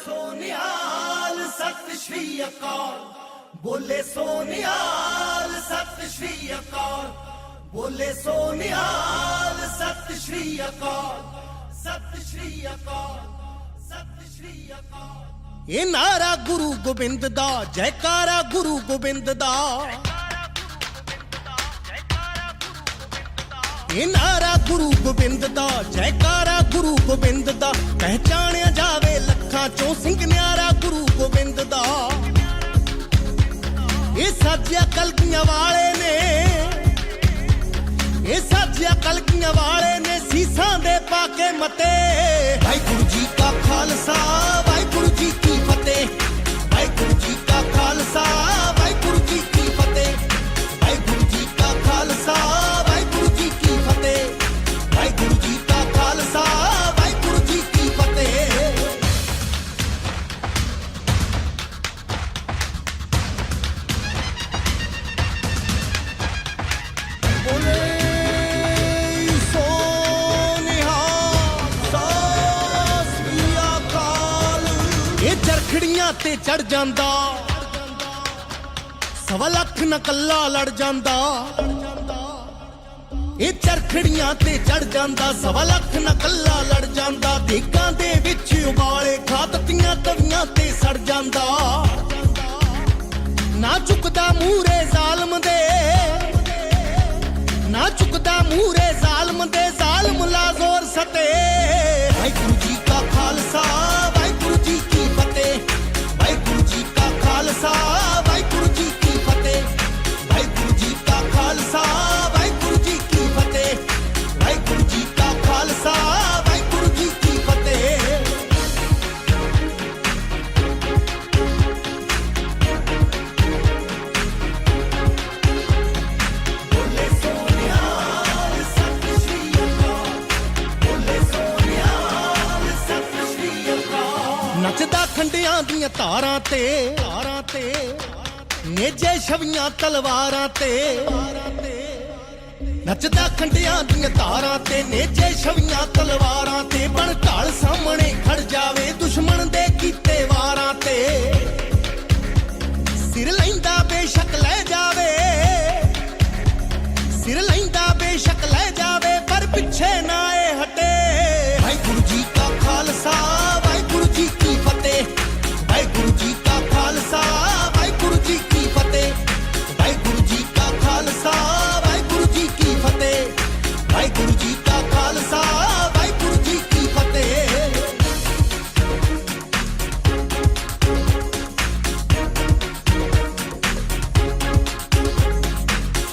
ਸੋਨਿਹਾਲ ਸਤਿ ਸ਼੍ਰੀ ਅਕਾਲ, ਬੋਲੇ ਸੋਨਿਹਾਲ ਸਤਿ ਸ਼੍ਰੀ ਅਕਾਲ, ਬੋਲੇ ਸੋਨਿਹਾਲ ਸਤਿ ਸ਼੍ਰੀ ਅਕਾਲ, ਸਤਿ ਸ਼੍ਰੀ ਅਕਾਲ, ਸਤਿ ਸ਼੍ਰੀ ਅਕਾਲ। ਇਹ ਨਾਰਾ ਗੁਰੂ ਗੋਬਿੰਦ ਦਾ, ਜੈਕਾਰਾ ਗੁਰੂ ਗੋਬਿੰਦ ਦਾ, ਇਹ ਨਾਰਾ ਗੁਰੂ ਗੋਬਿੰਦ ਦਾ, ਜੈਕਾਰਾ ਗੁਰੂ ਗੋਬਿੰਦ ਦਾ, ਪਹਿਚਾਣਿਆ ਜਾਵੇ ਲੱਖਾਂ ਚੋਂ ਸਿੰਘ ਨਿਆਰਾ ਗੁਰੂ ਗੋਬਿੰਦ ਦਾ। ਇਹ ਸਾਜਿਆ ਕਲਗੀਆਂ ਵਾਲੇ ਨੇ, ਇਹ ਸਾਜਿਆ ਕਲਗੀਆਂ ਵਾਲੇ ਨੇ, ਸੀਸਾਂ ਦੇ ਪਾ ਕੇ ਮਤੇ। ਵਾਹਿਗੁਰੂ ਜੀ ਕਾ ਖਾਲਸਾ ਵਾਹਿਗੁਰੂ ਜੀ ਕੀ ਫਤਿਹ, ਵਾਹਿਗੁਰੂ ਜੀ ਕਾ ਖਾਲਸਾ ਵਾਹਿਗੁਰੂ ਜੀ ਕੀ ਫਤਿਹ, ਵਾਹਿਗੁਰੂ ਜੀ ਕਾ ਖਾਲਸਾ ਵਾਹਿਗੁਰੂ ਜੀ ਕੀ ਫਤਿਹ, ਵਾਹਿਗੁਰੂ ਜੀ ਕਾ ਖਾਲਸਾ ਵਾਹਿਗੁਰੂ ਜੀ ਕੀ ਫਤਿਹ। ਬੋਲੇ ਸੋ ਨਿਹਾਲ ਸਤਿ ਸ੍ਰੀ ਅਕਾਲ। ਇਹ ਚਰਖੜੀਆਂ ਤੇ ਚੜ ਜਾਂਦਾ, ਸਵਾ ਲੱਖ ਨਕੱਲਾ ਲੜ ਜਾਂਦਾ। ਇਹ ਚਰਖੜੀਆਂ ਤੇ ਚੜ ਜਾਂਦਾ, ਸਵਾ ਲੱਖ ਨਕੱਲਾ ਲੜ ਜਾਂਦਾ। ਦੇਗਾਂ ਦੇ ਵਿੱਚ ਉਬਾਲੇ ਖਾ ਦਿੱਤੀਆਂ ਤਵੀਆਂ ਤੇ ਸੜ ਜਾਂਦਾ। ਨਾ ਝੁਕਦਾ ਮੂਹਰੇ ਜ਼ਾਲਮ ਦੇ, ਨਾ ਝੁਕਦਾ ਮੂਹਰੇ ਜ਼ਾਲਮ ਦੇ, ਜ਼ਾਲਮ ਲਾ ਜ਼ੋਰ ਸਤੇ। ਵਾਹਿਗੁਰੂ ਜੀ ਕਾ ਖਾਲਸਾ ਵਾਹਿਗੁਰੂ ਜੀ ਕੀ ਫਤਿਹ, ਵਾਹਿਗੁਰੂ ਜੀ ਕਾ ਖਾਲਸਾ ਵਾਹਿਗੁਰੂ ਜੀ ਕੀ ਫਤਿਹ, ਵਾਹਿਗੁਰੂ ਜੀ ਕਾ ਖਾਲਸਾ ਵਾਹਿਗੁਰੂ ਜੀ ਕੀ ਫਤਿਹ, ਵਾਹਿਗੁਰੂ ਜੀ ਕਾ ਖਾਲਸਾ ਵਾਹਿਗੁਰੂ ਜੀ ਕੀ ਫਤਿਹ। ਬੋਲੇ ਸੋ ਨਿਹਾਲ ਸਤਿ ਸ੍ਰੀ ਅਕਾਲ, ਬੋਲੇ ਸੋ ਨਿਹਾਲ ਸਤਿ ਸ੍ਰੀ ਅਕਾਲ। ਨੱਚਦਾ ਖੰਡਿਆਂ ਦੀਆਂ ਧਾਰਾਂ ਤੇ, ਧਾਰਾਂ ਤੇ, ਨੇਜੇ ਛਵੀਆਂ ਤਲਵਾਰਾਂ ਤੇ। ਨੱਚਦਾ ਖੰਡਿਆਂ ਦੀਆਂ ਧਾਰਾਂ ਤੇ, ਨੇਜੇ ਛਵੀਆਂ ਤਲਵਾਰਾਂ ਤੇ। ਬਣ ਢਾਲ ਸਾਹਮਣੇ ਖੜ ਜਾਵੇ ਦੁਸ਼ਮਣ ਦੇ ਕੀਤੇ ਵਾਰਾਂ ਤੇ। ਸਿਰ ਲੈਂਦਾ ਬੇਸ਼ੱਕ ਲੈ ਜਾਵੇ, ਸਿਰ ਲੈਂਦਾ ਬੇਸ਼ੱਕ ਲੈ ਜਾਵੇ, ਪਰ ਪਿੱਛੇ ਨਾ ਏ ਹਟੇ। ਵਾਹਿਗੁਰੂ ਜੀ ਕਾ ਖਾਲਸਾ ਵਾਹਿਗੁਰੂ ਜੀ ਕੀ ਫਤਿਹ, ਵਾਹਿਗੁਰੂ ਜੀ ਕਾ ਖਾਲਸਾ ਵਾਹਿਗੁਰੂ ਜੀ ਕੀ ਫਤਿਹ, ਵਾਹਿਗੁਰੂ ਜੀ ਕਾ ਖਾਲਸਾ ਵਾਹਿਗੁਰੂ ਜੀ ਕੀ ਫਤਿਹ, ਵਾਹਿਗੁਰੂ ਜੀ ਕਾ ਖਾਲਸਾ ਵਾਹਿਗੁਰੂ ਜੀ ਕੀ ਫਤਿਹ।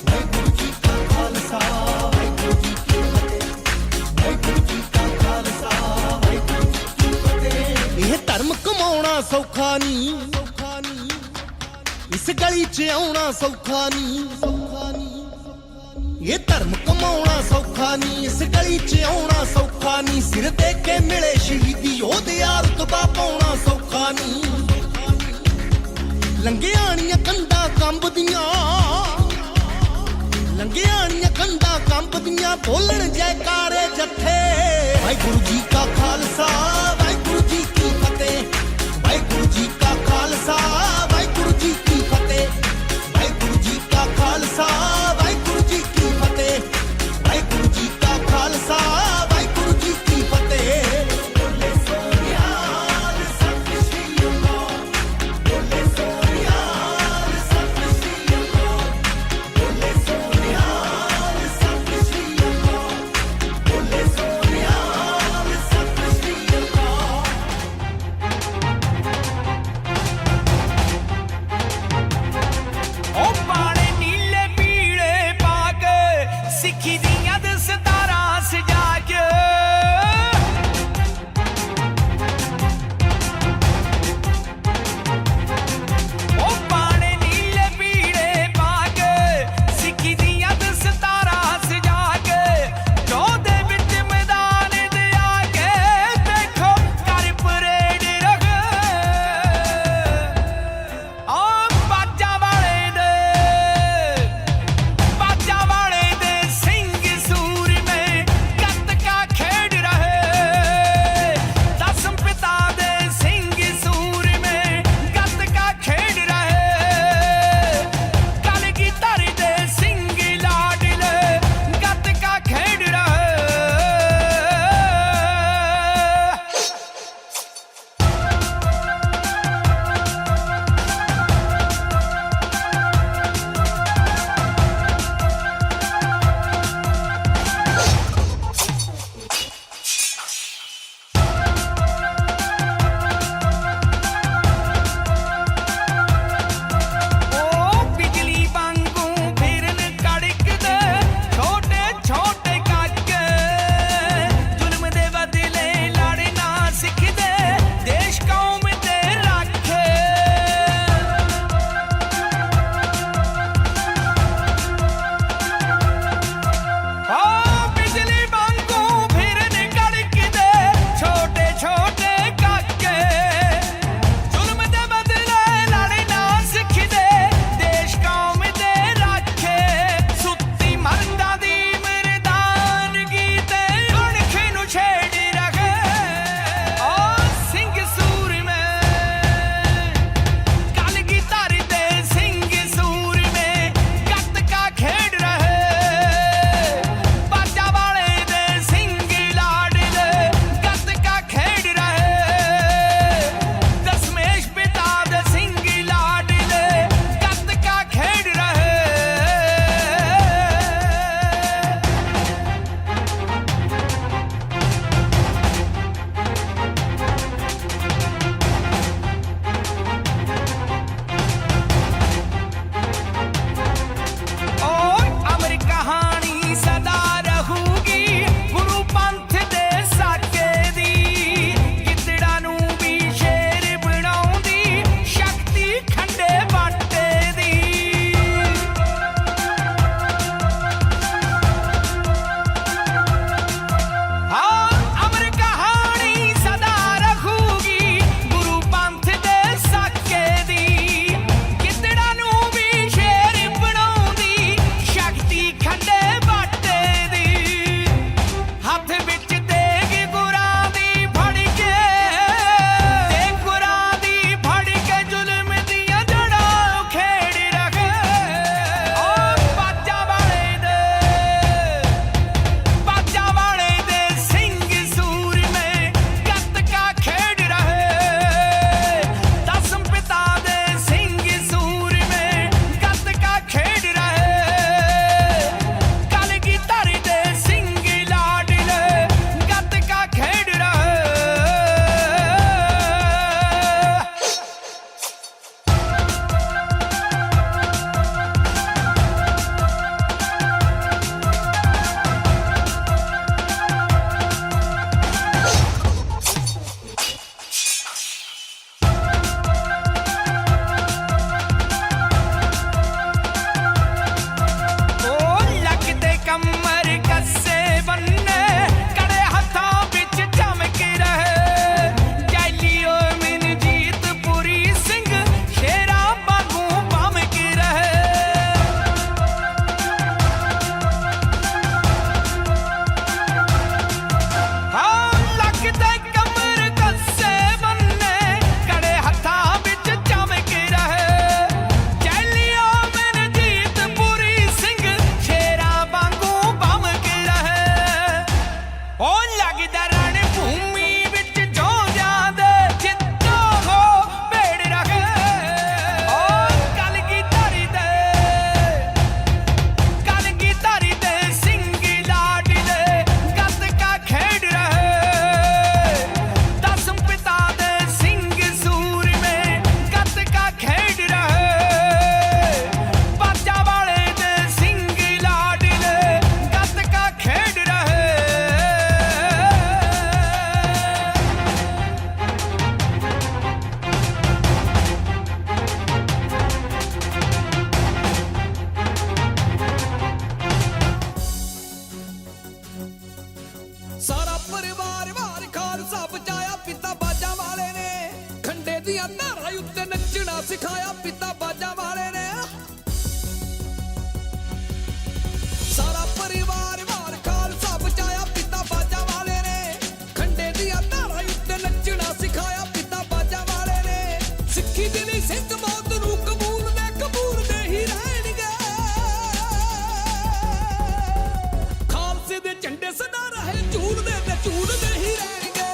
ਵਾਹਿਗੁਰੂ ਜੀ ਕਾ ਖਾਲਸਾ ਵਾਹਿਗੁਰੂ ਜੀ ਕੀ ਫਤਿਹ, ਵਾਹਿਗੁਰੂ ਜੀ ਕਾ ਖਾਲਸਾ ਵਾਹਿਗੁਰੂ ਜੀ ਕੀ ਫਤਿਹ। ਇਹ ਧਰਮ ਕਮਾਉਣਾ ਸੌਖਾ ਨਹੀਂ, ਸੌਖਾ ਨਹੀਂ, ਇਸ ਗਲੀ 'ਚ ਆਉਣਾ ਸੌਖਾ ਨਹੀਂ, ਸੌਖਾ ਨਹੀਂ। ਇਹ ਧਰਮ ਕਮਾਉਣਾ ਸੌਖਾ ਨਹੀਂ, ਇਸ ਗਲੀ 'ਚ ਆਉਣਾ ਸੌਖਾ ਨਹੀਂ। ਸਿਰ ਦੇ ਕੇ ਮਿਲੇ ਸ਼ਹੀਦੀ ਉਹਦਾ ਰੁਤਬਾ ਪਾਉਣਾ ਸੌਖਾ ਨਹੀਂ। ਲੰਘਿਆਣੀਆਂ ਕੰਧਾਂ ਕੰਬਦੀਆਂ, ਲੰਘਿਆਣੀਆਂ ਕੰਧਾਂ ਕੰਬਦੀਆਂ, ਬੋਲਣ ਜੈਕਾਰੇ ਜੱਥੇ। ਵਾਹਿਗੁਰੂ ਜੀ ਕਾ ਖਾਲਸਾ ਵਾਹਿਗੁਰੂ ਜੀ ਕੀ ਫਤਿਹ, ਵਾਹਿਗੁਰੂ ਜੀ ਕਾ ਖਾਲਸਾ ਵਾਹਿਗੁਰੂ ਜੀ ਕੀ ਫਤਿਹ, ਵਾਹਿਗੁਰੂ ਜੀ ਕਾ ਖਾਲਸਾ ਵਾਹਿਗੁਰੂ ਜੀ ਕੀ ਫਤਿਹ, ਵਾਹਿਗੁਰੂ ਜੀ ਕਾ ਖਾਲਸਾ ਵਾਹਿਗੁਰੂ ਜੀ ਕੀ ਫਤਿਹ। ਬੋਲੇ ਸੋ ਨਿਹਾਲ ਸਤਿ ਸ੍ਰੀ ਅਕਾਲ, ਬੋਲੇ ਸੋ ਨਿਹਾਲ ਸਤਿ ਸ੍ਰੀ ਅਕਾਲ, ਬੋਲੇ ਸੋ ਨਿਹਾਲ ਸਤਿ ਸ੍ਰੀ ਅਕਾਲ, ਬੋਲੇ ਸੋ ਨਿਹਾਲ ਸਤਿ ਸ੍ਰੀ ਅਕਾਲ। ਦੀਆਂ ਧਾਰਾਂ ਉੱਤੇ ਨੱਚਣਾ ਸਿਖਾਇਆ ਪਿਤਾ ਬਾਜਾਂ ਵਾਲੇ ਨੇ ਸਾਰਾ ਪਰਿਵਾਰ ਵਾਰ ਖਾਲਸਾ ਬਚਾਇਆ ਪਿਤਾ ਬਾਜਾਂ ਵਾਲੇ ਨੇ ਖੰਡੇ ਦੀਆਂ ਧਾਰਾਂ ਉੱਤੇ ਨੱਚਣਾ ਸਿਖਾਇਆ ਪਿਤਾ ਬਾਜਾਂ ਵਾਲੇ ਨੇ ਸਿੱਖੀ ਦੇ ਲਈ ਸਿੰਘ ਮੌਤ ਨੂੰ ਕਬੂਲ ਦੇ ਹੀ ਰਹਿਣਗੇ ਖਾਲਸੇ ਦੇ ਝੰਡੇ ਸਦਾ ਰਹੇ ਝੂਲਦੇ ਤੇ ਝੂਲਦੇ ਹੀ ਰਹਿਣਗੇ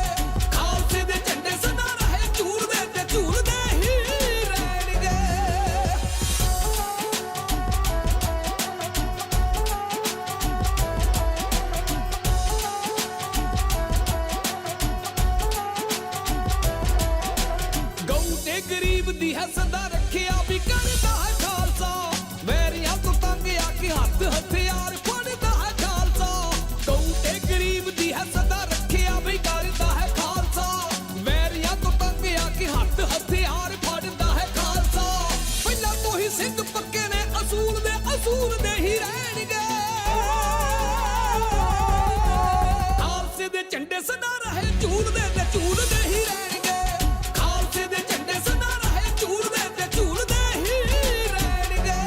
ਖਾਲਸੇ ਦੇ ਝੰਡੇ ਸਦਾ ਰਹੇ ਝੂਲਦੇ ਤੇ ਝੂਲਦੇ ਹੀ ਰਹਿਣਗੇ ਗਊ ਤੇ ਗਰੀਬ ਦੀ ਹੈ ਸਦਾ ਰੱਖਿਆ ਵੀ ਕਰਦਾ ਹੈ ਖਾਲਸਾ ਵੈਰੀਆਂ ਤੋਂ ਤੰਗ ਆ ਕੇ ਹੱਥ ਹਥਿਆਰ ਫੜਦਾ ਹੈ ਖਾਲਸਾ ਗਊ ਤੇ ਗਰੀਬ ਦੀ ਹੈ ਸਦਾ ਰੱਖਿਆ ਵੀ ਕਰਦਾ ਹੈ ਖਾਲਸਾ ਵੈਰੀਆਂ ਤੋਂ ਤੰਗ ਆ ਕੇ ਹੱਥ ਹਥਿਆਰ ਫੜਦਾ ਹੈ ਖਾਲਸਾ ਪਹਿਲਾਂ ਤੋਂ ਹੀ ਸਿੰਘ ਪੱਕੇ ਨੇ ਅਸੂਲ ਦੇ ਹੀ ਰਹਿਣਗੇ ਖਾਲਸੇ ਦੇ ਝੰਡੇ ਸਦਾ ਰਹੇ ਝੂਲਦੇ ਤੇ ਝੂਲਦੇ ਹੀ ਰਹਿਣਗੇ ਖਾਲਸੇ ਦੇ ਝੰਡੇ ਸਦਾ ਰਹੇ ਝੂਲਦੇ ਤੇ ਝੂਲਦੇ ਹੀ ਰਹਿਣਗੇ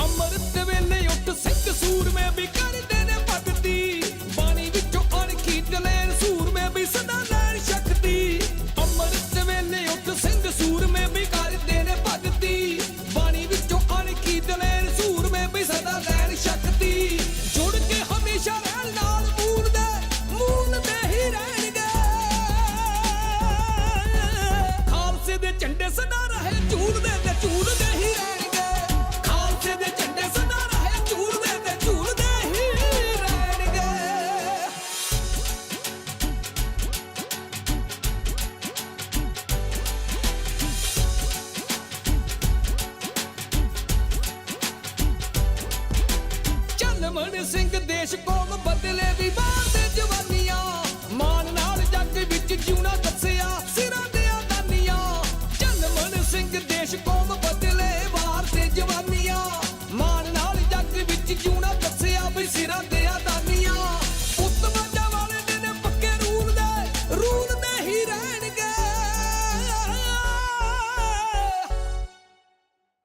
ਅੰਮ੍ਰਿਤ ਵੇਲੇ ਉੱਠ ਸਿੰਘ ਸੂਰਮੇ ਵੀ ਕਰਦੇ ਨੇ ਭਗਤੀ ਬਾਣੀ ਵਿੱਚੋਂ ਅਣਖੀ ਦਲੇਰ ਸੂਰਮੇ ਵੀ ਸਦਾ ਲੈਣ ਸ਼ਕਤੀ ਅੰਮ੍ਰਿਤ ਵੇਲੇ ਉੱਠ ਸਿੰਘ ਸੂਰਮੇ ਵੀ ਕਰਦੇ ਨੇ ਭਗਤੀ ਬਾਣੀ ਵਿੱਚੋਂ ਅਣਖੀ ਦਲੇਰ ਸੂਰਮੇ ਵੀ ਸਦਾ ਲੈਣ ਸ਼ਕਤੀ ਜੁੜ ਕੇ ਹਮੇਸ਼ਾ ਰਹਿਣ ਨਾਲ ਮੂਲ ਦੇ ਹੀ ਰਹਿਣਗੇ ਖਾਲਸੇ ਦੇ ਝੰਡੇ ਸਦਾ ਰਹੇ ਝੂਲਦੇ ਤੇ ਝੂਲਦੇ ਹੀ ਰਹਿਣਗੇ ਖਾਲਸੇ ਦੇ ਝੰਡੇ ਸਦਾ ਰਹੇ ਝੂਲਦੇ ਤੇ ਝੂਲਦੇ ਹੀ ਰਹਿਣਗੇ ਚੰਨਮਨ ਸਿੰਘ ਦੇਸ਼ ਕੌਮ ਬਦਲੇ ਵੀ ਬਾਹਰ ਦੇ ਜਵਾਨੀਆਂ ਮਾਨ ਨਾਲ ਜੱਗ ਵਿੱਚ ਜਿਉਣਾ ਦੱਸਿਆ ਸਿਰਾਂ ਦੇ ਆਦਾਨੀਆਂ ਚੰਨਮਨ ਸਿੰਘ ਦੇਸ਼ ਕੌਮ ਬਦਲੇ ਬਾਹਰ ਦੇ ਜਵਾਨੀਆਂ ਮਾਨ ਨਾਲ ਜੱਗ ਵਿੱਚ ਜਿਉਣਾ ਦੱਸਿਆ ਵੀ ਸਿਰਾਂ ਦੇ ਆਦਾਨੀਆਂ ਪੁੱਤ ਬਾਜਾਂ ਵਾਲੇ ਦੇ ਨੇ ਪੱਕੇ ਰੂਲ ਦੇ ਹੀ ਰਹਿਣਗੇ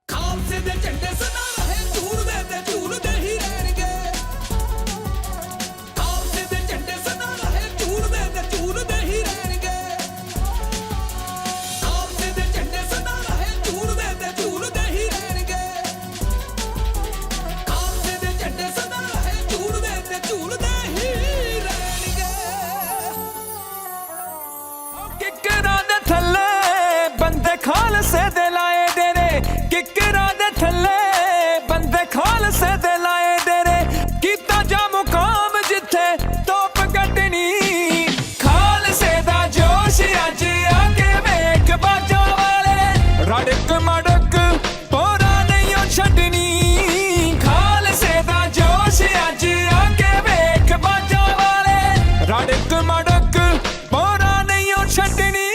ਖਾਲਸੇ ਦੇ ਝੰਡੇ ਸਦਾ ਰਹੇ ਝੂਲਦੇ ਤੇ ਝੂਲਦੇ ਹੀ ਰਹਿਣਗੇ ਖਾਲਸੇ ਦੇ ਝੰਡੇ ਸਦਾ ਰਹੇ ਝੂਲਦੇ ਤੇ ਝੂਲਦੇ ਹੀ ਰਹਿਣਗੇ ਖਾਲਸੇ ਦੇ ਝੰਡੇ ਸਦਾ ਰਹੇ ਝੂਲਦੇ ਤੇ ਝੂਲਦੇ ਹੀ ਰਹਿਣਗੇ ਖਾਲਸੇ ਦੇ ਝੰਡੇ ਸਦਾ ਰਹੇ ਝੂਲਦੇ ਤੇ ਝੂਲਦੇ ਹੀ ਰਹਿਣਗੇ ਕਿੱਕਰਾਂ ਦੇ ਥੱਲੇ ਬੰਦੇ ਖਾਲਸੇ ਦੇ ਲਾਏ ਦੇ ਨੇ ਕਿੱਕਰਾਂ ਦੇ ਥੱਲੇ ਬੰਦੇ ਖਾਲਸੇ ਦੇ ਲਾਏ ਦੇ ਨੇ ਕੀਤਾ ਜਾ ਮੁਕਾਮ ਜਿੱਥੇ ਤੋਪ ਕੱਢਣੀ ਖਾਲਸੇ ਦਾ ਜੋਸ਼ ਅੱਜ ਆ ਕੇ ਵੇਖ ਬਾਜਾਂ ਵਾਲੇ ਰੜਕ ਮੜਕ ਪੋਰਾ ਨਹੀਂ ਓ ਛੱਡਣੀ ਖਾਲਸੇ ਦਾ ਜੋਸ਼ ਅੱਜ ਆ ਕੇ ਵੇਖ ਬਾਜਾਂ ਵਾਲੇ ਰੜਕ ਮੜਕ ਪੋਰਾ ਨਹੀਂ ਓ ਛੱਡਣੀ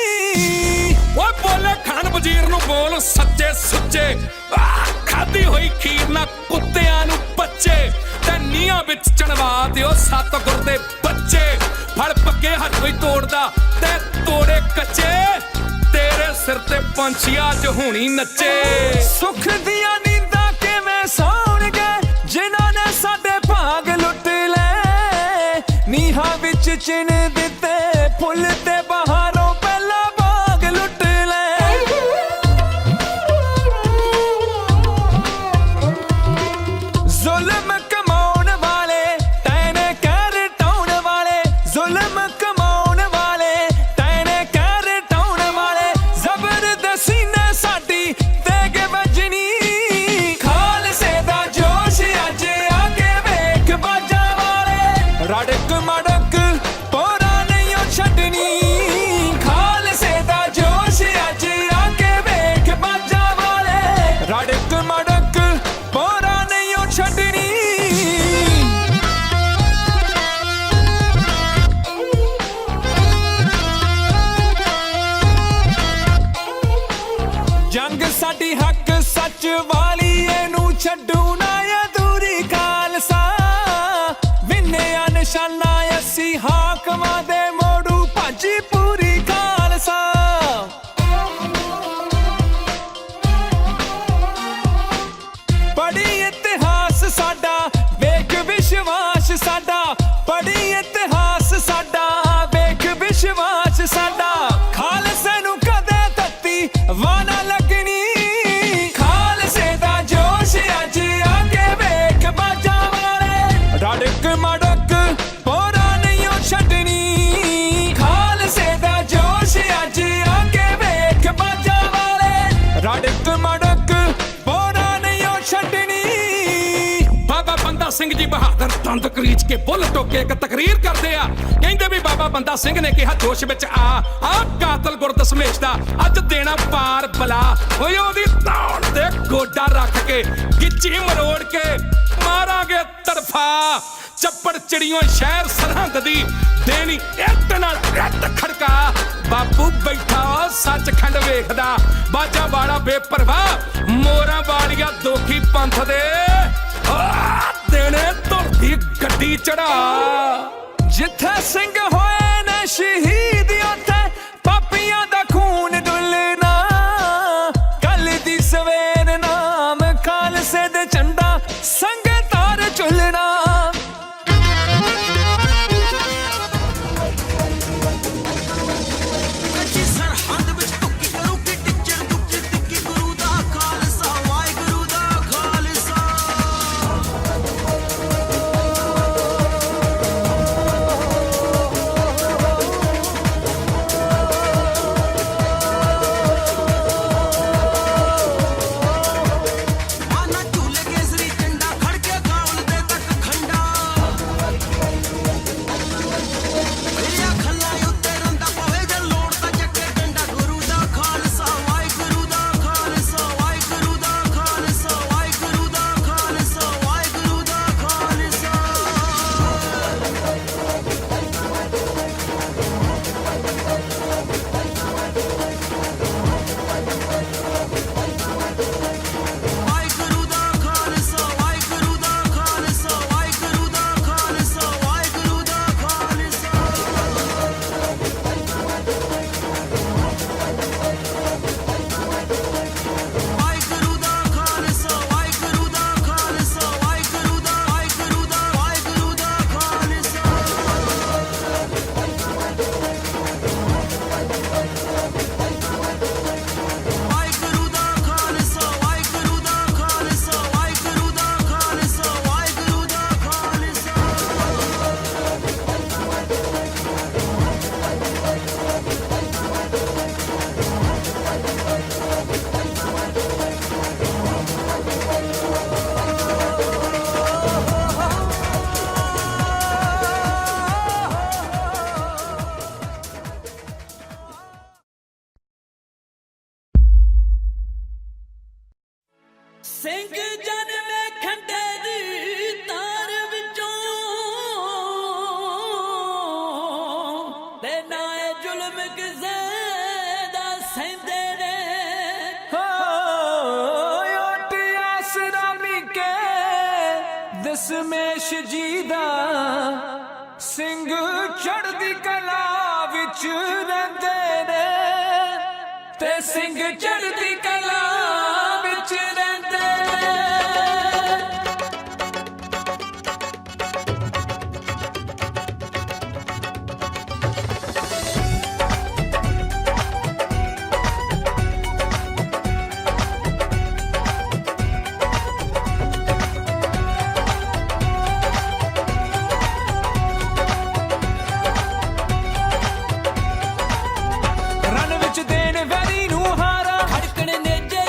ਓਏ ਬੋਲੇ ਖਾਨ ਵਜ਼ੀਰ ਨੂੰ ਬੋਲ ਸੱਚੇ ਸੁੱਚੇ ਖਾਦੀ ਹੋਈ ਖੀਰ ਨਾ ਕੁੱਤਿਆਂ ਨੂੰ ਬੱਚੇ ਤੇ ਨੀਹਾਂ ਵਿੱਚ ਚਣਵਾ ਦਿਓ ਸਤਿਗੁਰ ਦੇ ਬੱਚੇ ਫੜ ਪੱਕੇ ਹੱਥ ਕੋਈ ਤੋੜਦਾ ਤੇ ਤੋੜੇ ਕੱਚੇ ਤੇਰੇ ਸਿਰ ਤੇ ਪੰਛੀਆਂ ਚ ਹੋਣੀ ਨੱਚੇ ਸੁੱਖ ਦੀਆਂ ਨੀਂਦਾਂ ਕਿਵੇਂ ਸੌਣਗੇ ਜਿਨ੍ਹਾਂ ਨੇ ਸਾਡੇ ਭਾਗ ਲੁੱਟ ਲੈ ਨੀਹਾਂ ਵਿੱਚ ਚਿਣ ਦਿੱਤੇ ਫੁੱਲ ਤੇ ਬਹਾਰੋਂ ਪਹਿਲਾਂ ਬਾਗ ਲੁੱਟ ਲੈ ਜ਼ੁਲਮ ਕਮਾਉਣ ਵਾਲੇ ਤੈਨੇ ਕਹਿ ਟਾਉਣ ਵਾਲੇ ਜ਼ੁਲਮ ਕਮਾਉਣ ਵਾਲੇ ਤੈਨੇ ਕਹਿ ਟਾਉਣ ਵਾਲੇ ਜ਼ਬਰਦਸਤੀ ਨੇ ਸਾਡੀ ਤੇਗ ਵੱਜਣੀ ਖਾਲਸੇ ਦਾ ਜੋਸ਼ ਅੱਜ ਆ ਕੇ ਵੇਖ ਬਾਜਾਂ ਵਾਲੇ ਰੜਕ ਮੜਕ ਪੋਰਾ ਵਾਲੀ ਇਹਨੂੰ ਛੱਡੂ ਨਾ ਅਧੂਰੀ ਖਾਲਸਾ ਵਿੰਨਿਆ ਨਿਸ਼ਾਨਾ ਅਸੀਂ ਹਾਕਮਾਂ ਦੇ ਮੋੜੂ ਭਾਜੀ ਪੂਰੀ ਖਾਲਸਾ ਪੜੀ ਇਤਿਹਾਸ ਸਾਡਾ ਵੇਖ ਵਿਸ਼ਵਾਸ ਸਾਡਾ ਪੜੀ ਇਤਿਹਾਸ ਸਾਡਾ ਵੇਖ ਵਿਸ਼ਵਾਸ ਸਾਡਾ ਖਾਲਸੇ ਨੂੰ ਕਦੇ ਤੱਤੀ ਵਾਨਾ ਲੱਗਣੀ ਖਾਲਸੇ ਦਾ ਜੋਸ਼ ਅੱਜ ਆਗੇ ਵੇਖ ਬਾਜਾਂ ਵਾਲੇ ਰੜਕ ਮੜਕ ਪੋਰਾ ਨਹੀਂ ਓ ਛੱਡਣੀ ਖਾਲਸੇ ਦਾ ਜੋਸ਼ ਅੱਜ ਆਗੇ ਵੇਖ ਬਾਜਾਂ ਵਾਲੇ ਰੜਕ ਮੜਕ ਪੋਰਾ ਨਹੀਂ ਓ ਛੱਡਣੀ ਬਾਬਾ ਬੰਦਾ ਸਿੰਘ ਜੀ ਬਹਾਦਰ ਦੰਦ ਕਰੀਚ ਕੇ ਬੁੱਲ ਟੋਕੇ ਇੱਕ ਤਕਰੀਰ ਕਰਦੇ ਆ ਕਹਿੰਦੇ ਵੀ ਬਾਬਾ ਬੰਦਾ ਸਿੰਘ ਨੇ ਕਿਹਾ ਜੋਸ਼ ਵਿੱਚ ਆ ਕਾਤਲ ਗੁਰਦਸ਼ਮੇਸ਼ ਦਾ ਅੱਜ ਦੇਣਾ ਪਾਰ ਬਲਾ ਓਏ ਉਹਦੀ ਧੌਣ ਤੇ ਗੋਡਾ ਰੱਖ ਕੇ ਗਿੱਚੀ ਮਰੋੜ ਕੇ ਮਾਰਾਂਗੇ ਤੜਫਾ ਚੱਪੜ ਚਿੜੀਆਂ ਸ਼ਹਿਰ ਸਰਹੰਦ ਦੀ ਦੇਣੀ ਇੱਟ ਨਾਲ ਇੱਟ ਖੜਕਾ ਬਾਪੂ ਬੈਠਾ ਸੱਚਖੰਡ ਵੇਖਦਾ ਬਾਜਾ ਵਾਲਾ ਬੇਪਰਵਾਹ ਮੋਰਾਂ ਵਾਲੀਆਂ ਦੋਖੀ ਪੰਥ ਦੇ ਦੇਣੇ ਧੁਰਦੀ ਗੱਡੀ ਚੜਾ ਜਿੱਥੇ ਸਿੰਘ ਹੋਏ ਨੇ ਸ਼ਹੀਦ ਉੱਥੇ ਪਾਪੀਆਂ ਦਾ ਖੂਨ ਡੁੱਲਣਾ ਕੱਲ ਦੀ ਸਵੇਰ ਨਾਮ ਖਾਲਸੇ ਦੇ ਝੰਡਾ ਸੰਗ ਤਾਰ ਝੁੱਲਣਾ ਕੱਚੀ ਸਰਹੰਦ ਵਿੱਚ ਟੁੱਕੀ ਕਰੂਗੀ ਟਿੱਚਰ ਦੁੱਕੀ ਟਿੱਕੀ ਗੁਰੂ ਦਾ ਖਾਲਸਾ ਵਾਹਿਗੁਰੂ ਦਾ ਖਾਲਸਾ ਆਨਾ ਝੂਲੇ ਕੇਸਰੀ ਝੰਡਾ ਖੜ ਕੇ ਗਾਉਲ ਦੇ ਤੱਕ ਖੰਡਾ ਮੇਰੀਆਂ ਖੱਲਾਂ ਉੱਤੇ ਰੰਦਾ ਪਵੇ ਜੇ ਲੋੜ ਤਾਂ ਚੱਕੇ ਡੰਡਾ ਗੁਰੂ ਦਾ ਖਾਲਸਾ ਵਾਹਿਗੁਰੂ ਦਾ ਖਾਲਸਾ ਵਾਹਿਗੁਰੂ ਦਾ ਖਾਲਸਾ ਵਾਹਿਗੁਰੂ ਦਾ ਖਾਲਸਾ ਵਾਹਿਗੁਰੂ ਦਾ ਖਾਲਸਾ ਵਾਹਿਗੁਰੂ ਦਾ ਖਾਲਸਾ ਵਾਹਿਗੁਰੂ ਦਾ ਖਾਲਸਾ ਵਾਹਿਗੁਰੂ ਦਾ ਖਾਲਸਾ ਵਾਹਿਗੁਰੂ ਦਾ ਖਾਲਸਾ ਵਾਹਿਗੁਰੂ ਦਾ ਖਾਲਸਾ ਵਾਹਿਗੁਰੂ ਦਾ ਖਾਲਸਾ ਵਾਹਿਗੁਰੂ ਦਾ ਵਾਹਿਗੁਰੂ ਦਾ ਵਾਹਿਗੁਰੂ ਦਾ ਖਾਲਸਾ ਵਾਹਿਗੁਰੂ ਦਾ ਖਾਲਸਾ ਵਾਹਿਗੁਰੂ ਦਾ ਖਾਲਸਾ ਵਾਹਿਗੁਰੂ ਦਾ ਖਾਲਸਾ ਵਾਹਿਗੁਰੂ ਦਾ ਖਾਲਸਾ ਸਿੰਘ ਜਨਮੇ ਖੰਡੇ ਦੀ ਤਾਰ ਵਿੱਚੋਂ ਤੇ ਨਾ ਇਹ ਜ਼ੁਲਮ ਕਿਸੇ ਦਾ ਸਹਿੰਦੇ ਨੇ ਓਟ ਆਸਰਾ ਮਿਕੇ ਦਸਮੇਸ਼ ਜੀ ਦਾ ਸਿੰਘ ਚੜ੍ਹਦੀ ਕਲਾ ਵਿੱਚ ਰਹਿੰਦੇ ਨੇ ਤੇ ਸਿੰਘ ਚੜ੍ਹਦੀ ਕਲਾ ਵਿੱਚ ਰਹਿੰਦੇ ਨੇ ਰਨ ਵਿੱਚ ਦੇਣ ਵੈਰੀ ਨੂੰ ਹਾਰਾ ਖੜਕਣ ਨੇਜੇ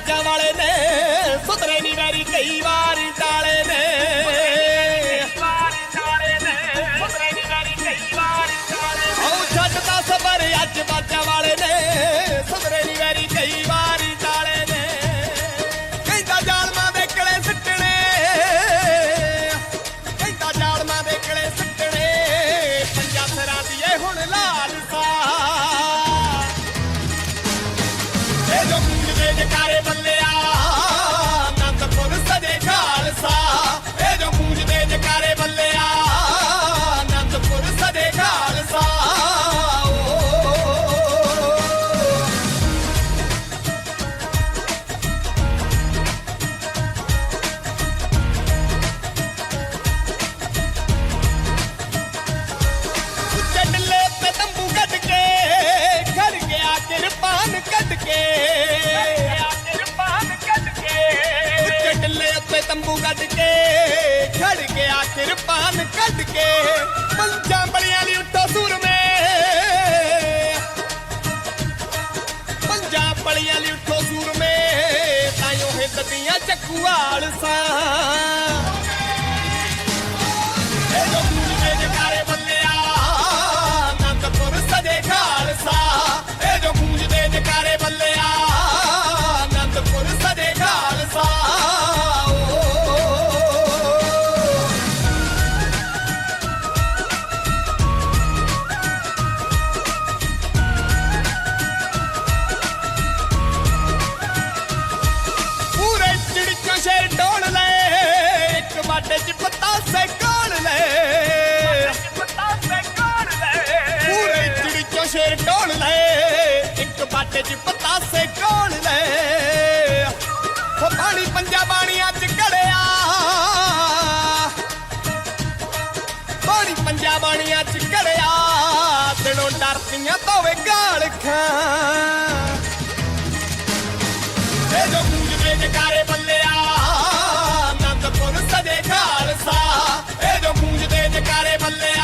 ਬਾਜਾਂ ਵਾਲੇ ਨੇ ਸੁਧਰੇ ਨੀ ਵੈਰੀ ਕਈ ਵਾਰੀ ਟਾਲੇ ਨੇ ਆਉ ਛੱਡਦਾ ਸਬਰ ਅੱਜ ਬਾਜਾਂ ਵਾਲੇ ਨੇ ਸੁਧਰੇ ਨੀ ਵੈਰੀ ਕਈ ਵਾਰੀ ਟਾਲੇ ਨੇ ਕਹਿੰਦਾ ਜਾਲਮਾਂ ਦੇ ਕਿਲੇ ਸਿੱਟਣੇ ਕਹਿੰਦਾ ਜਾਲਮਾਂ ਦੇ ਕਿਲੇ ਸਿੱਟਣੇ ਪੰਜਾਂ ਸਿਰਾਂ ਦੀ ਏ ਹੁਣ ਲਾਲਸਾ ਇਹ ਜੋ ਗੂੰਜਦੇ ਜਕਾਰੇ ਬੱਲਿਆ ਆਨੰਦਪੁਰ ਸਜੇ ਖਾਲਸਾ ਇਹ ਜੋ ਗੂੰਜਦੇ ਜਕਾਰੇ ਬੱਲਿਆ ਆਨੰਦਪੁਰ ਸਜੇ ਖਾਲਸਾ ਉੱਚੇ ਡੱਲੇ ਤੇ ਤੰਬੂ ਕੱਢ ਕੇ ਖੜ ਗਿਆ ਕਿਰਪਾਨ ਕੱਢ ਕੇ ਉੱਚੇ ਡੱਲੇ ਉੱਤੇ ਤੰਬੂ ਕੱਢ ਕੇ ਖੜ ਗਿਆ ਕਿਰਪਾਨ ਕੱਢ ਕੇ ਪੰਜਾਂ ਬਲੀਆਂ ਲਈ ਉੱਠੋ ਸੂਰਮੇ ਪੰਜਾਂ ਬਲੀਆਂ ਲਈ ਉੱਠੋ ਸੂਰਮੇ ਤਾਈਓ ਹਿੱਤ ਦੀਆਂ ਚੱਕੂਆਲ ਸਾਂ ਇਹ ਜੋ ਗੂੰਜਦੇ ਜਕਾਰੇ ਬੱਲਿਆ ਆਨੰਦਪੁਰ ਸਜੇ ਖਾਲਸਾ ਇਹ ਜੋ ਗੂੰਜਦੇ ਜਕਾਰੇ ਬੱਲਿਆ ਆਨੰਦਪੁਰ ਸਜੇ ਖਾਲਸਾ ਪੂਰੇ ਚਿੜੀਚੋਂ ਸ਼ੇਰ ਢੋਲ ਲੈ ਇੱਕ ਬਾਟੇ ਚ ਪਤਾਸੇ ਕੋਲ ਲੈ ਪੂਰੇ ਚਿੜੀਚੋਂ ਸ਼ੇਰ ਢੋਲ ਲੈ ਇੱਕ ਬਾਟੇ ਚ ਪਤਾਸੇ ਕੋਲ ਲੈ ਉਹ ਪਾਣੀ ਪੰਜਾਂ ਬਾਣੀਆਂ ਚ ਘੜਿਆ ਪਾਣੀ ਪੰਜਾਂ ਬਾਣੀਆਂ ਚ ਘੜਿਆ ਦਿਲੋਂ ਡਰਦੀਆਂ ਤੋਵੇ ਗਾਲ ਖਾਂ ਇਹ ਜੋ ਗੂੰਜਦੇ ਜਕਾਰੇ ਬੱਲਿਆ ਆਨੰਦਪੁਰ ਸਜੇ ਖਾਲਸਾ ਇਹ ਜੋ ਗੂੰਜਦੇ ਜਕਾਰੇ ਬੱਲਿਆ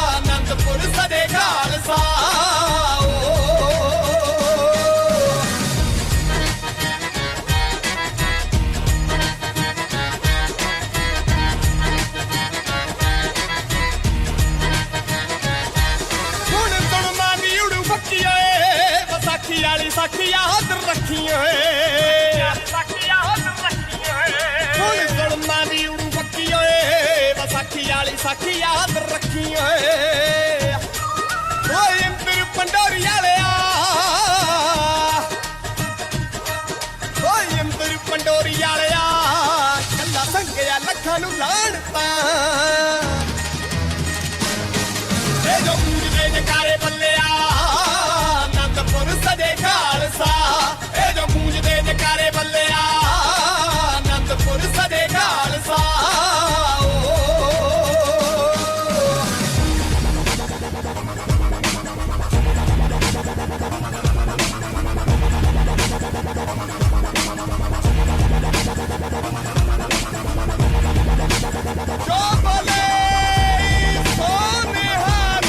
ਆਨੰਦਪੁਰ ਸਜੇ ਖਾਲਸਾ ਹੁਣ ਸੁਣ ਮਾਨੀ ਉੜੂ ਫੱਕੀ ਓਏ ਵਿਸਾਖੀ ਵਾਲੀ ਸਾਖੀ ਯਾਦ ਰੱਖੀ ਓਏ ਹੁਣ ਸੁਣ ਮਾਨੀ ਉੜੂ ਫੱਕੀ ਓਏ ਵਿਸਾਖੀ ਵਾਲੀ ਸਾਖੀ ਯਾਦ ਰੱਖੀ ਓਏ ਓਏ ਇੰਦਰ ਪੰਡੋਰੀ ਵਾਲਿਆ ਓਏ ਇੰਦਰ ਪੰਡੋਰੀ ਵਾਲਿਆ ਕੱਲਾ ਸੰਗਿਆ ਲੱਖਾਂ ਨੂੰ ਲਾਣਤਾ ਇਹ ਜੋ ਗੂੰਜਦੇ ਜਕਾਰੇ ਬੱਲਿਆ ਆਨੰਦਪੁਰ ਸਜੇ ਖਾਲਸਾ ਇਹ ਜੋ ਗੂੰਜਦੇ ਜਕਾਰੇ ਬੱਲਿਆ ਆਨੰਦਪੁਰ ਸਜੇ ਖਾਲਸਾ ਜੋ ਬੋਲੇ ਸੋ ਨਿਹਾਲ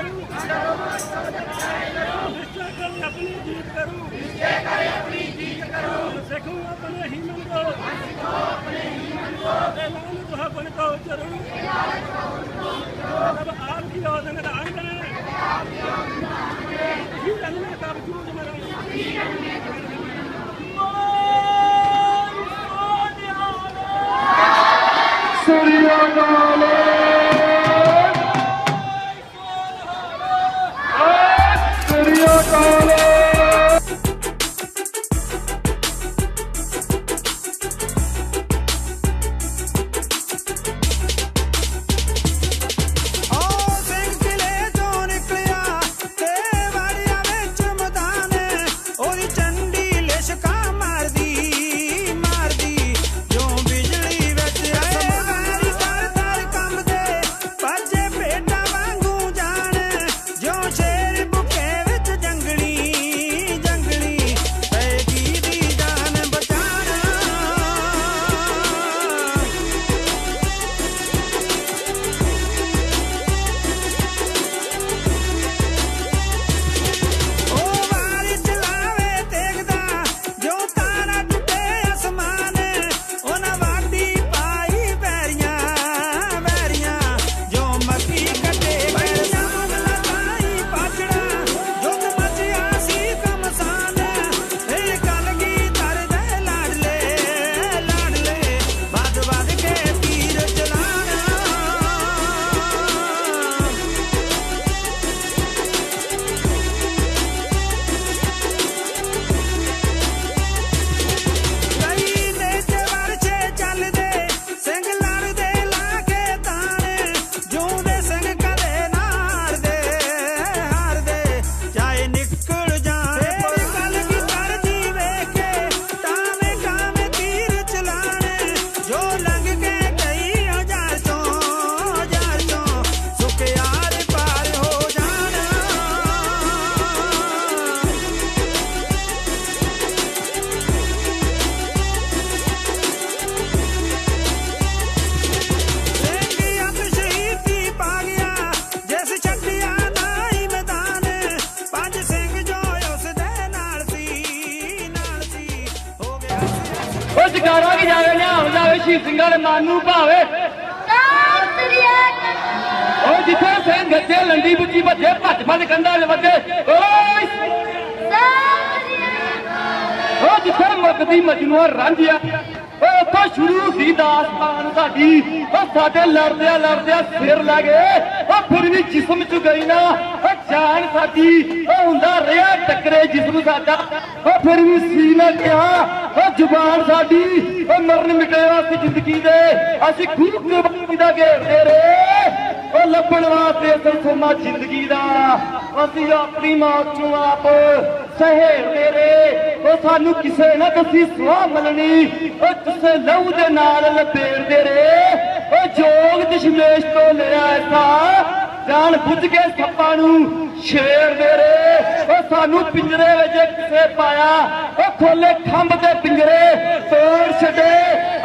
करूं निश्चय कर अपनी जीत करूं सिखूं अपने ही मन को ऐलान दुहापन को जरूर अब आपकी औदन रान करें ही रहने का वजूद मरा ਜਕਾਰਾ ਕੀ ਜਾਵੇ ਲਿਆਉ ਜਾਵੇ ਸ਼ਹੀਦ ਸਿੰਘਾਂ ਦੇ ਮਨ ਨੂੰ ਭਾਵੇ ਉਹ ਜਿੱਥੇ ਸਿੰਘ ਗੱਜੇ ਲੰਡੀ ਬੁੱਝੀ ਭੱਜੇ ਭੱਜ ਭੱਜ ਕੰਧਾਂ ਦੇ ਵੱਜੇ ਓਏ ਉਹ ਜਿੱਥੇ ਮੁੱਕਦੀ ਮਜਨੂੰ ਰਾਂਝਿਆ ਉਹ ਉੱਥੋਂ ਸ਼ੁਰੂ ਦੀ ਦਾਸਤਾਨ ਸਾਡੀ ਉਹ ਸਾਡੇ ਲੜਦਿਆਂ ਸਿਰ ਲੱਗ ਗਏ ਉਹ ਫਿਰ ਵੀ ਜਿਸਮ ਚ ਗਈ ਨਾ ਉਹ ਜਾਨ ਸਾਡੀ ਉਹ ਹੁੰਦਾ ਰਿਹਾ ਟੱਕਰੇ ਜਿਸਮ ਸਾਡਾ ਉਹ ਫਿਰ ਵੀ ਸੀ ਨਾ ਕਿਹਾ ਉਹ ਜ਼ੁਬਾਨ ਸਾਡੀ ਉਹ ਮਰਨ ਮਿਟਿਆ ਅਸੀਂ ਜ਼ਿੰਦਗੀ ਦੇ ਅਸੀਂ ਖੂਬ ਦੇ ਬਾਕੀ ਦਾ ਘੇਰਦੇ ਰਹੇ ਉਹ ਲੱਭਣ ਵਾਸਤੇ ਅਸਲ ਸਮਾਂ ਜ਼ਿੰਦਗੀ ਦਾ ਅਸੀਂ ਆਪਣੀ ਮੌਤ ਨੂੰ ਆਪ ਸਹੇੜਦੇ ਰਹੇ ਉਹ ਸਾਨੂੰ ਕਿਸੇ ਨਾ ਕਿਸੇ ਸਵਾਹ ਮਿਲਣੀ ਉਹ ਕਿਸੇ ਲਹੂ ਦੇ ਨਾਲ ਲਪੇੜਦੇ ਰਹੇ ਉਹ ਜੋਗ ਦਸ਼ਮੇਸ਼ ਤੋਂ ਲਿਆ ਐਸਾ ਜਾਣ ਬੁੱਝ ਕੇ ਸੱਪਾਂ ਨੂੰ ਛੇੜਦੇ ਰਹੇ ਉਹ ਸਾਨੂੰ ਪਿੰਜਰੇ ਵਿੱਚ ਕਿਸੇ ਪਾਇਆ ਉਹ ਖੋਲੇ ਖੰਭ ਦੇ ਪਿੰਜਰੇ ਤੋੜ ਛੱਡੇ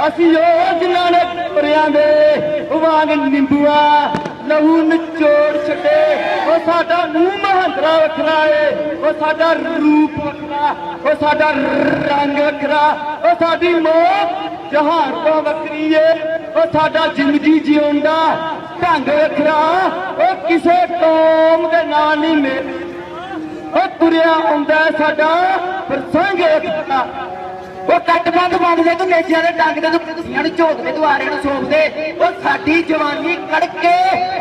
ਅਸੀਂ ਉਹ ਜਿਨ੍ਹਾਂ ਨੇ ਪਰਿਆਂ ਦੇ ਵਾਂਗ ਨਿੰਬੂਆ ਲਹੂ ਨਿਚੋੜ ਛੱਡੇ ਉਹ ਸਾਡਾ ਮੂੰਹ ਮਹਾਂਦਰਾ ਵੱਖਰਾ ਏ ਉਹ ਸਾਡਾ ਰੂਪ ਵੱਖਰਾ ਉਹ ਸਾਡਾ ਰੰਗ ਵੱਖਰਾ ਉਹ ਸਾਡੀ ਮੌਤ ਜਹਾਨ ਤੋਂ ਵੱਖਰੀ ਏ ਉਹ ਸਾਡਾ ਜ਼ਿੰਦਗੀ ਜਿਉਣ ਦਾ ਢੰਗ ਵੱਖਰਾ ਉਹ ਕਿਸੇ ਕੌਮ ਦੇ ਨਾਲ ਨਹੀਂ ਮਿਲ ਉਹ ਤੁਰਿਆ ਆਉਂਦਾ ਸਾਡਾ ਪ੍ਰਸੰਗ ਵੱਖਰਾ ਉਹ ਕੱਟ ਬੰਦ ਬੰਦਦੇ ਤੂੰ ਨੇਜਿਆਂ ਦੇ ਡੰਗ ਦੇ ਤੂੰ ਕੁੱਤੀਆਂ ਨੂੰ ਝੋਕਦੇ ਤੂੰ ਆਰਿਆਂ ਨੂੰ ਸੋਪਦੇ ਉਹ ਸਾਡੀ ਜਵਾਨੀ ਕੜਕੇ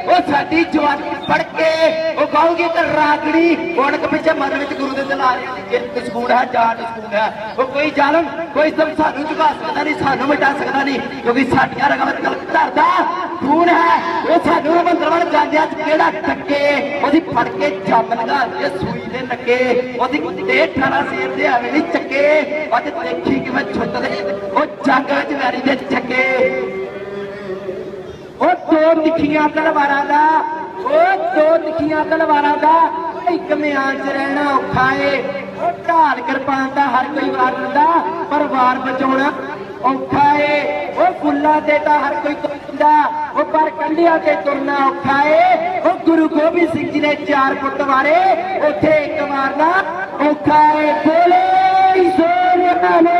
ਉਹ ਸਾਡੀ ਜਵਾਨੀ ਫੜਕੇ ਉਹ ਕਹੂਗੀ ਕਿ ਰਾਗੜੀ ਉਣਕ ਪਿੱਛੇ ਮਨ ਵਿੱਚ ਗੁਰੂ ਦੇ ਦਲਾਰੇ ਜਿੱਤ ਸਕੂਨ ਹੈ ਜਾਨ ਸਕੂਨ ਹੈ ਉਹ ਕੋਈ ਜ਼ਾਲਮ ਕੋਈ ਸਭ ਸਾਨੂੰ ਝੁਕਾ ਸਕਦਾ ਨਹੀਂ ਸਾਨੂੰ ਮਿਟਾ ਸਕਦਾ ਨਹੀਂ ਕਿਉਂਕਿ ਸਾਡੀਆਂ ਰਗਾਂ ਵਿੱਚ ਧਰ ਦਾ ਖੂਨ ਹੈ ਉਹ ਸਾਨੂੰ ਮੰਦਰਵਾਲ ਜਾਂਦਿਆਂ ਚ ਕਿਹੜਾ ਟੱਕੇ ਉਹਦੀ ਫੜ ਕੇ ਜੰਮ ਲਗਾ ਕੇ ਸੂਈ ਦੇ ਨੱਕੇ ਉਹਦੀ ਤੇ 18 ਸੇਰ ਦੇ ਐਵੇਂ ਨਹੀਂ ਚੱਕੇ ਅੱਜ ਦੇਖੀ ਕਿਵੇਂ ਛੁੱਟਦੇ ਉਹ ਜੰਗ ਵਿੱਚ ਵੈਰੀ ਦੇ ਚੱਕੇ ਉਹ ਦੋ ਤਿੱਖੀਆਂ ਤਲਵਾਰਾਂ ਦਾ ਇੱਕ ਮਿਆਨ ਚ ਰਹਿਣਾ ਔਖਾ ਏ ਉਹ ਢਾਲ ਕਿਰਪਾਨ ਦਾ ਹਰ ਕੋਈ ਵਾਰ ਦਿੰਦਾ ਪਰ ਵਾਰ ਬਚਾਉਣਾ ਔਖਾ ਏ ਉਹ ਫੁੱਲਾਂ ਤੇ ਤਾਂ ਹਰ ਕੋਈ ਤੁਰਦਾ ਉਹ ਪਰ ਕੰਢਿਆਂ ਤੇ ਤੁਰਨਾ ਔਖਾ ਏ ਉਹ ਗੁਰੂ ਗੋਬਿੰਦ ਸਿੰਘ ਜੀ ਨੇ 4 ਪੁੱਤ ਮਾਰੇ ਉੱਥੇ ਇੱਕ ਮਾਰਨਾ ਔਖਾ ਏ ਬੋਲੇ ਸੋਨਿਆ ਨੇ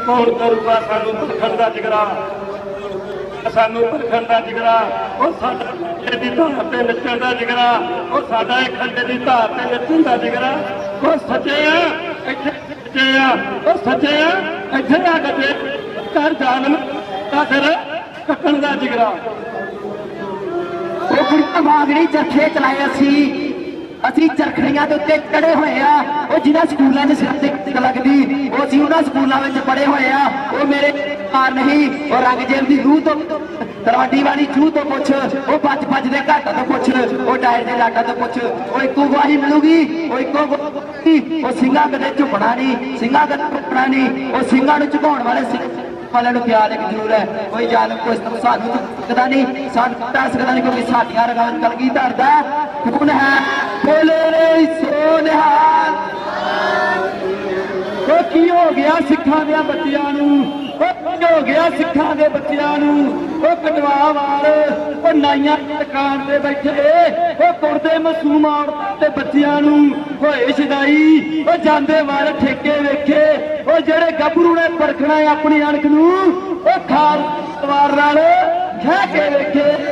ਕੌਣ ਕਰੂਗਾ ਸਾਨੂੰ ਪਰਖਣ ਦਾ ਜਿਗਰਾ ਸਾਨੂੰ ਪਰਖਣ ਦਾ ਜਿਗਰਾ ਉਹ ਸਾਡਾ ਖੰਡੇ ਦੀ ਧਾਰ ਤੇ ਨੱਚਣ ਦਾ ਜਿਗਰਾ ਉਹ ਸਾਡਾ ਇਹ ਖੰਡੇ ਦੀ ਧਾਰ ਤੇ ਨੱਚਣ ਦਾ ਜਿਗਰਾ ਉਹ ਸੱਚੇ ਆ ਇੱਥੇ ਸੱਚੇ ਆ ਉਹ ਸੱਚੇ ਆ ਇੱਥੇ ਆ ਕੇ ਕਰ ਜਾਨ ਤਾਂ ਫਿਰ ਕੱਕਣ ਦਾ ਜਿਗਰਾ ਉਹ ਕੁੜੀਆਂ ਬਾਗੜੀ ਚਰਖੇ ਚਲਾਏ ਅਸੀਂ ਚਰਖੜੀਆਂ ਦੇ ਉੱਤੇ ਚੜੇ ਹੋਏ ਆ ਉਹ ਜਿਨ੍ਹਾਂ ਸਕੂਲਾਂ 'ਚ ਸਿਰ ਤੇ ਟਿਕ ਲੱਗਦੀ ਉਹ ਅਸੀਂ ਉਹਨਾਂ ਸਕੂਲਾਂ ਵਿੱਚ ਪੜ੍ਹੇ ਹੋਏ ਆ ਉਹ ਮੇਰੇ ਮਾਰ ਨਹੀਂ ਉਹ ਰੰਗਜੇਬ ਦੀ ਰੂਹ ਤੋਂ ਤਲਵਾਡੀ ਵਾਲੀ ਜੂਹ ਤੋਂ ਪੁੱਛ ਉਹ ਬੱਜ ਦੇ ਘਾਟਾਂ ਤੋਂ ਪੁੱਛ ਉਹ ਡਾਇਰ ਦੇ ਲਾਟਾਂ ਤੋਂ ਪੁੱਛ ਉਹ ਇੱਕੋ ਗਵਾਹੀ ਮਿਲੂਗੀ ਉਹ ਇੱਕੋ ਉਹ ਸਿੰਘਾਂ ਕਦੇ ਝੁਕਣਾ ਨਹੀਂ ਸਿੰਘਾਂ ਕਦੇ ਝੁਕਣਾ ਨਹੀਂ ਉਹ ਸਿੰਘਾਂ ਨੂੰ ਝੁਕਾਉਣ ਵਾਲੇ ਸਿੰਘ ਵਾਲਿਆਂ ਨੂੰ ਖਿਆਲ ਇੱਕ ਜ਼ਰੂਰ ਹੈ ਕੋਈ ਜ਼ਾਲਮ ਕੋਈ ਸਾਨੂੰ ਚੁੱਕਦਾ ਨਹੀਂ ਸਾਨੂੰ ਟਾ ਸਕਦਾ ਨਹੀਂ ਕਿਉਂਕਿ ਸਾਡੀਆਂ ਰਗਾਂ ਵਿੱਚ ਕਲਗੀਧਰ ਦਾ ਖੂਨ ਹੈ ਬੋਲੇ ਸੋਨਿਹਾਲ ਉਹ ਕੀ ਹੋ ਗਿਆ ਸਿੱਖਾਂ ਦੇ ਬੱਚਿਆਂ ਨੂੰ ਉਹ ਕੀ ਹੋ ਗਿਆ ਸਿੱਖਾਂ ਦੇ ਬੱਚਿਆਂ ਨੂੰ ਉਹ ਕਟਵਾ ਵਾਲ ਉਹ ਨਾਈਆਂ ਦੀ ਦੁਕਾਨ ਤੇ ਬੈਠੇ ਉਹ ਕੁੜਦੇ ਮਾਸੂਮ ਔਰਤਾਂ ਤੇ ਬੱਚਿਆਂ ਨੂੰ ਹੋਏ ਛਦਾਈ ਉਹ ਜਾਂਦੇ ਵਾਰ ਠੇਕੇ ਵੇਖੇ ਉਹ ਜਿਹੜੇ ਗੱਭਰੂ ਨੇ ਪਰਖਣਾ ਆਪਣੀ ਅਣਖ ਨੂੰ ਉਹ ਖਾਲ ਤਲਵਾਰ ਨਾਲ ਖਹਿ ਕੇ ਵੇਖੇ